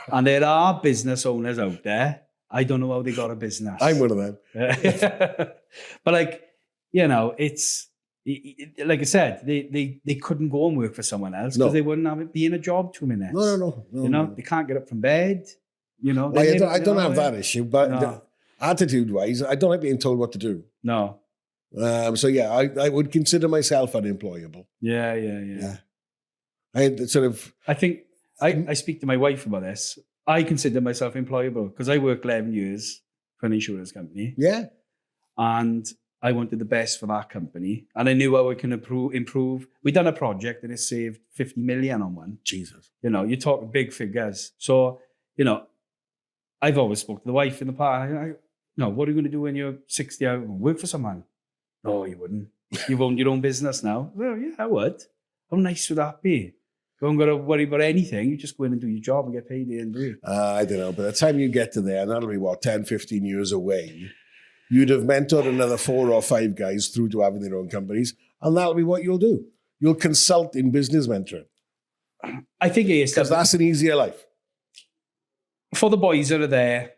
And there are business owners out there. I don't know how they got a business. I'm one of them. But it's like I said, they couldn't go and work for someone else because No. they wouldn't have it be in a job 2 minutes. No. You know, they can't get up from bed. You know, I don't have that issue, but No. attitude-wise, I don't like being told what to do. No. So yeah, I would consider myself unemployable. Yeah. I had sort of, I think I speak to my wife about this. I consider myself employable because I worked 11 years for an insurance company. yeah, And I wanted the best for that company. And I knew how I can improve. We'd done a project and it saved 50 million on one. Jesus. You know, you're talking big figures. So, you know, I've always spoke to the wife in the past. No, what are you going to do when you're 60 out? Work for someone? No, you wouldn't. You've owned your own business now. Well, yeah, I would. How nice would that be? You haven't got to worry about anything. You just go in and do your job and get paid at the end of the week. I don't know. By the time you get to there, and that'll be 10, 15 years away, you'd have mentored another 4 or 5 guys through to having their own companies. And that'll be what you'll do. You'll consult in business mentoring. I think it is. Because that's an easier life. For the boys that are there,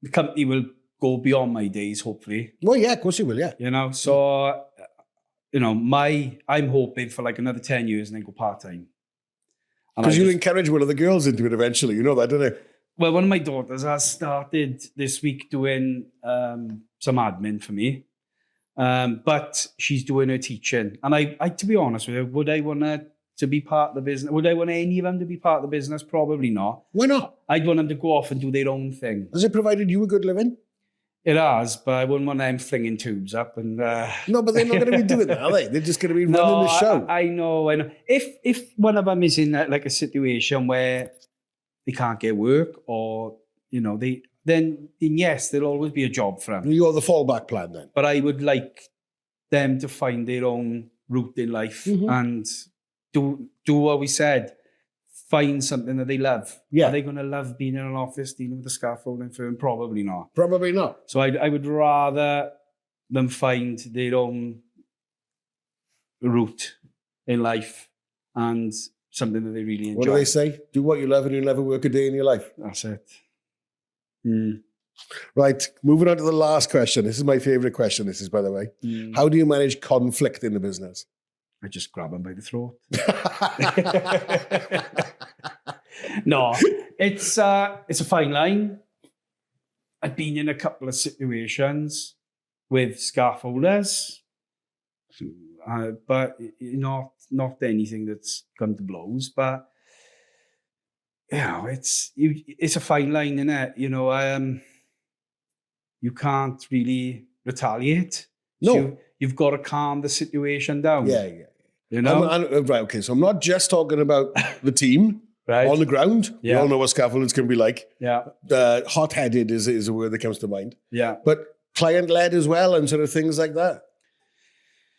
the company will go beyond my days, hopefully. Well, yeah, of course you will, yeah. You know, so, you know, I'm hoping for like another 10 years and then go part-time. Because you'll encourage one of the girls into it eventually, you know that, don't you? Well, one of my daughters has started this week doing some admin for me. But she's doing her teaching. And I to be honest with you, would I want her to be part of the business? Would I want any of them to be part of the business? Probably not. Why not? I'd want them to go off and do their own thing. Has it provided you a good living? It has, but I wouldn't want them flinging tubes up and... No, but they're not going to be doing that, are they? They're just going to be running the show. I know. If one of them is in like a situation where they can't get work or, you know, then yes, there'll always be a job for them. You're the fallback plan then. But I would like them to find their own route in life and do what we said. Find something that they love. Yeah. Are they going to love being in an office dealing with a scaffolding firm? Probably not. Probably not. So I would rather them find their own route in life and something that they really enjoy. What do they say? Do what you love and you'll never work a day in your life. That's it. Right, moving on to the last question. This is my favourite question, this is, by the way. How do you manage conflict in the business? I just grab them by the throat. No, it's a fine line. I've been in a couple of situations with scaffolders, but not anything that's gone to blows. But you know, it's a fine line, isn't it? You know, you can't really retaliate. No, so you've got to calm the situation down. Yeah. You know, right? Okay, so I'm not just talking about the team. Right. On the ground. Yeah. We all know what scaffolders can be like. Yeah. Hot-headed is a word that comes to mind. Yeah. But client-led as well and sort of things like that.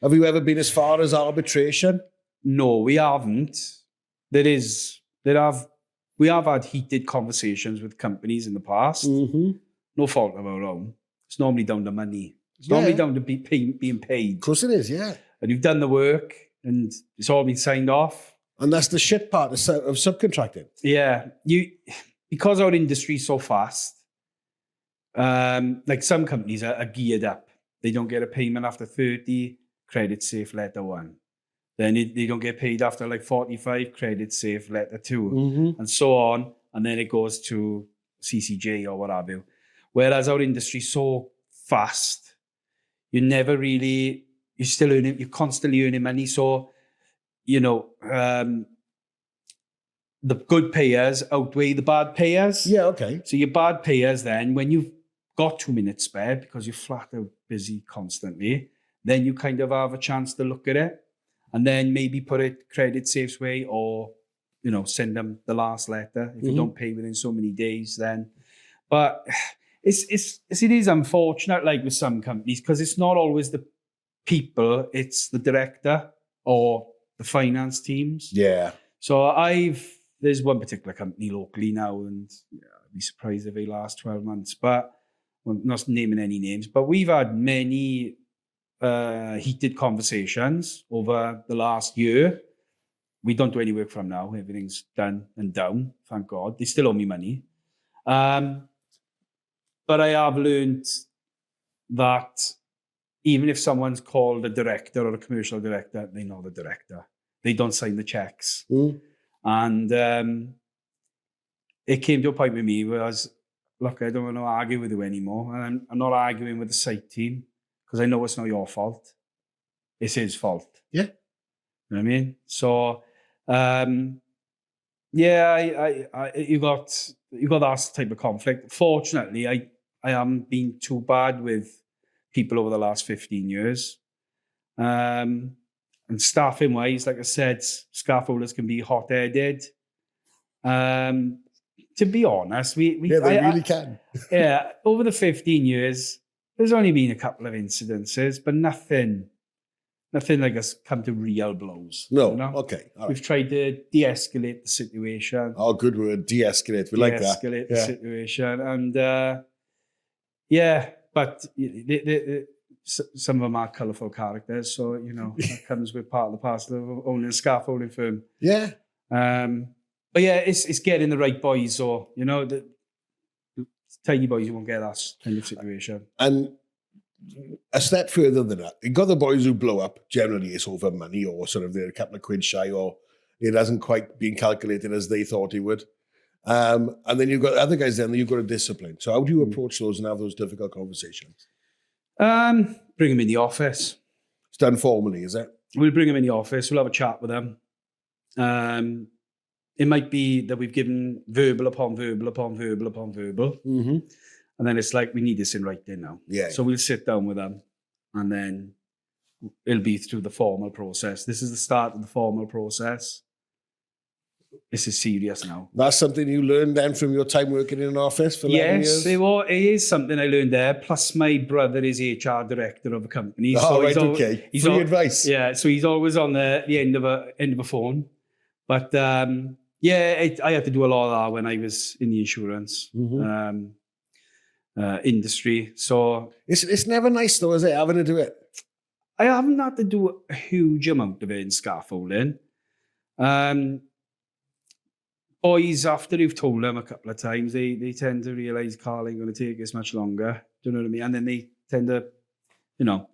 Have you ever been as far as arbitration? No, we haven't. We have had heated conversations with companies in the past. No fault of our own. It's normally down to money. It's normally down to being paid. Of course it is, yeah. And you've done the work and it's all been signed off. And that's the shit part of subcontracting. Yeah. Because our industry is so fast, like some companies are geared up. They don't get a payment after 30, credit safe, letter 1. Then they don't get paid after like 45, credit safe, letter 2, and so on. And then it goes to CCJ or what have you. Whereas our industry is so fast, you're constantly earning money. So, you know, the good payers outweigh the bad payers. Yeah, okay. So your bad payers then, when you've got 2 minutes spare because you're flat out busy constantly, then you kind of have a chance to look at it and then maybe put it credit safe's way or, you know, send them the last letter. If you don't pay within so many days, then. But it is unfortunate, like with some companies, because it's not always the people, it's the director or the finance teams. Yeah. So there's one particular company locally now, and I'd be surprised if they last 12 months, but I'm not naming any names, but we've had many heated conversations over the last year. We don't do any work from now. Everything's done and down, thank God. They still owe me money. But I have learned that even if someone's called a director or a commercial director, they know the director. They don't sign the checks. And it came to a point with me where I was, look, I don't want to argue with you anymore. And I'm not arguing with the site team because I know it's not your fault. It's his fault. Yeah. You know what I mean? So, yeah, you got that type of conflict. Fortunately, I haven't been too bad with people over the last 15 years. And staffing wise, like I said, scaffolders can be hot-headed. To be honest, they really can. Yeah, over the 15 years, there's only been a couple of incidences, but nothing like us come to real blows. No, you know? okay. All right. We've tried to de-escalate the situation. Oh, good word, de-escalate. We like that. De-escalate the situation. And yeah, but some of them are colourful characters, so, you know, that comes with part of the parcel of owning a scaffolding firm. Yeah. But yeah, it's getting the right boys, or, you know, the tiny boys, you won't get that kind of situation. And a step further than that, you got the boys who blow up. Generally, it's over money, or sort of they're a couple of quid shy, or it hasn't quite been calculated as they thought it would. And then you've got other guys then that you've got to discipline. So how do you approach those and have those difficult conversations? Bring them in the office. It's done formally, is it? We'll bring them in the office. We'll have a chat with them. It might be that we've given verbal upon verbal upon verbal upon verbal. Mm-hmm. And then it's like, we need this in writing now. Yeah. So we'll sit down with them, and then it'll be through the formal process. This is the start of the formal process. This is serious now. That's something you learned then from your time working in an office for 11 years? Yes, it is something I learned there. Plus, my brother is HR director of a company. Oh, so right, okay. Free advice. Yeah, so he's always on the end of a phone. But yeah, I had to do a lot of that when I was in the insurance industry. So it's never nice though, is it, having to do it? I haven't had to do a huge amount of it in scaffolding. Boys, after you've told them a couple of times, they tend to realise, Carl, ain't going to take this much longer. Do you know what I mean? And then they tend to, you know,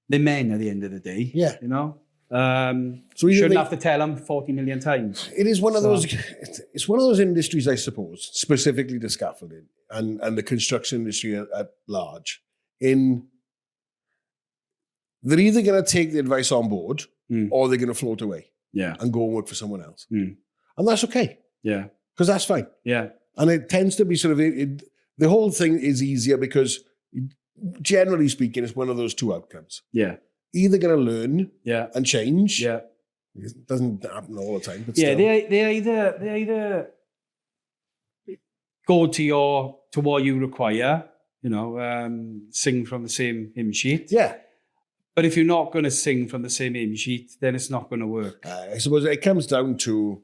they're men at the end of the day. Yeah. You know? So you shouldn't have to tell them 40 million times. It is one of those, it's one of those industries, I suppose, specifically the scaffolding and the construction industry at large. They're either going to take the advice on board or they're going to float away and go and work for someone else. And that's okay. Yeah. Because that's fine. Yeah. And it tends to be sort of, the whole thing is easier because generally speaking, it's one of those two outcomes. Yeah. Either going to learn and change. Yeah. It doesn't happen all the time. But yeah, still. they either go to what you require, you know, sing from the same hymn sheet. Yeah. But if you're not going to sing from the same hymn sheet, then it's not going to work. I suppose it comes down to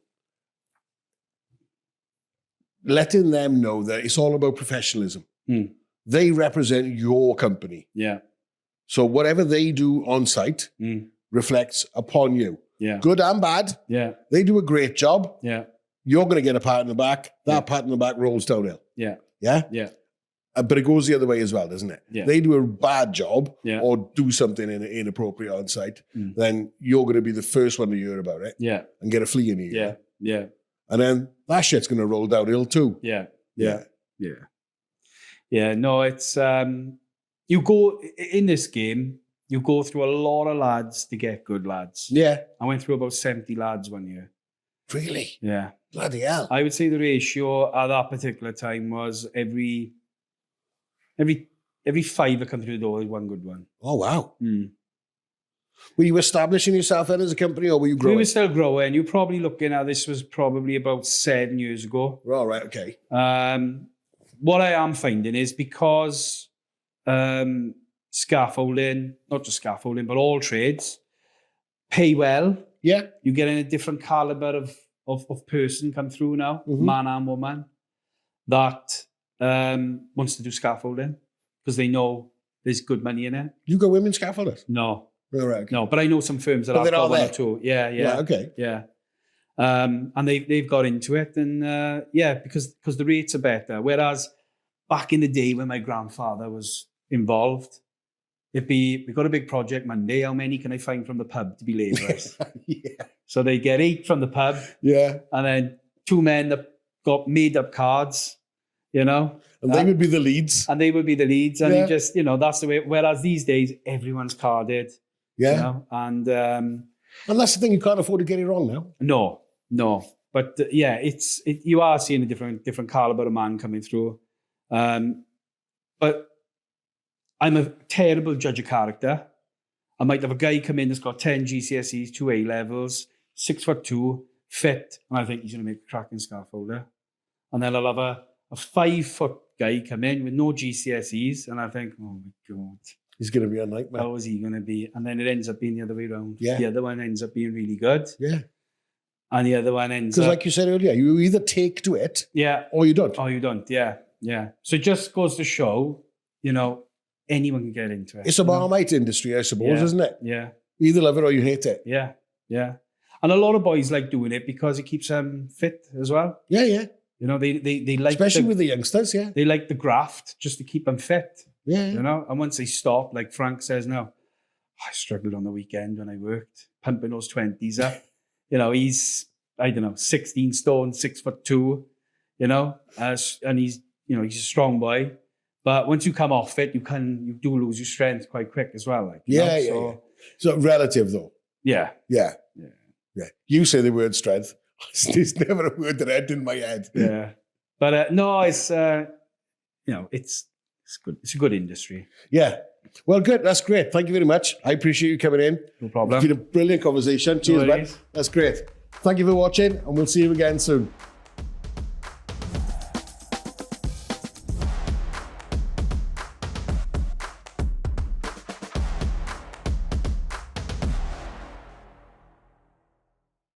letting them know that it's all about professionalism. They represent your company. Yeah. So whatever they do on site reflects upon you. Yeah. Good and bad. Yeah. They do a great job. Yeah. You're going to get a pat on the back. That pat on the back rolls downhill. Yeah. Yeah? Yeah. But it goes the other way as well, doesn't it? Yeah. They do a bad job or do something inappropriate on site, then you're going to be the first one to hear about it and get a flea in your ear. Yeah. Yeah. And then that shit's going to roll downhill too. Yeah. Yeah. Yeah. Yeah. No, it's... you go... In this game, you go through a lot of lads to get good lads. Yeah. I went through about 70 lads one year. Really? Yeah. Bloody hell. I would say the ratio at that particular time was every 5 that come through the door is one good one. Oh, wow. Were you establishing yourself then as a company, or were you growing? We were still growing. You're probably looking at, this was probably about 7 years ago. All right, okay. What I am finding is because scaffolding, not just scaffolding, but all trades, pay well. Yeah. You're getting a different caliber of person come through now, man and woman, that wants to do scaffolding because they know there's good money in it. You got women scaffolders? No. All right, okay. No, but I know some firms that have got one or two. Yeah. Yeah, okay. Yeah. And they've got into it, and because the rates are better. Whereas back in the day when my grandfather was involved, we got a big project Monday. How many can I find from the pub to be labourers? Yeah. So they get 8 from the pub, Yeah. and then 2 men that got made up cards, you know. And they would be the leads. And they would be the leads. And Yeah. you just, that's the way. Whereas these days, everyone's carded. Yeah. You know? And And that's the thing, you can't afford to get it wrong now. no. But yeah, you are seeing a different caliber of man coming through. But I'm a terrible judge of character. I might have a guy come in that's got 10 GCSEs, 2 A levels, 6'2", fit, and I think he's going to make a cracking scaffolder. And then I'll have a 5-foot guy come in with no GCSEs, and I think, oh my God. He's going to be a nightmare. How is he going to be? And then it ends up being the other way around. Yeah. The other one ends up being really good. Yeah. And the other one ends up... Because like you said earlier, you either take to it yeah. or you don't. Or you don't, yeah. So it just goes to show, anyone can get into it. It's a Marmite industry, I suppose, isn't it? Yeah. You either love it or you hate it. Yeah. And a lot of boys like doing it because it keeps them fit as well. Yeah. They like... Especially with the youngsters, yeah. They like the graft just to keep them fit. Yeah. And once they stop, like Frank says now, I struggled on the weekend when I worked, pumping those 20s up. He's, 16 stone, 6'2", and he's a strong boy. But once you come off it, you do lose your strength quite quick as well. Like, yeah. So relative though. Yeah. You say the word strength. It's never a word that entered in my head. Yeah. But no, it's, it's good. It's a good industry. Yeah. Well, good. That's great. Thank you very much. I appreciate you coming in. No problem. It's been a brilliant conversation. Cheers, man. That's great. Thank you for watching, and we'll see you again soon.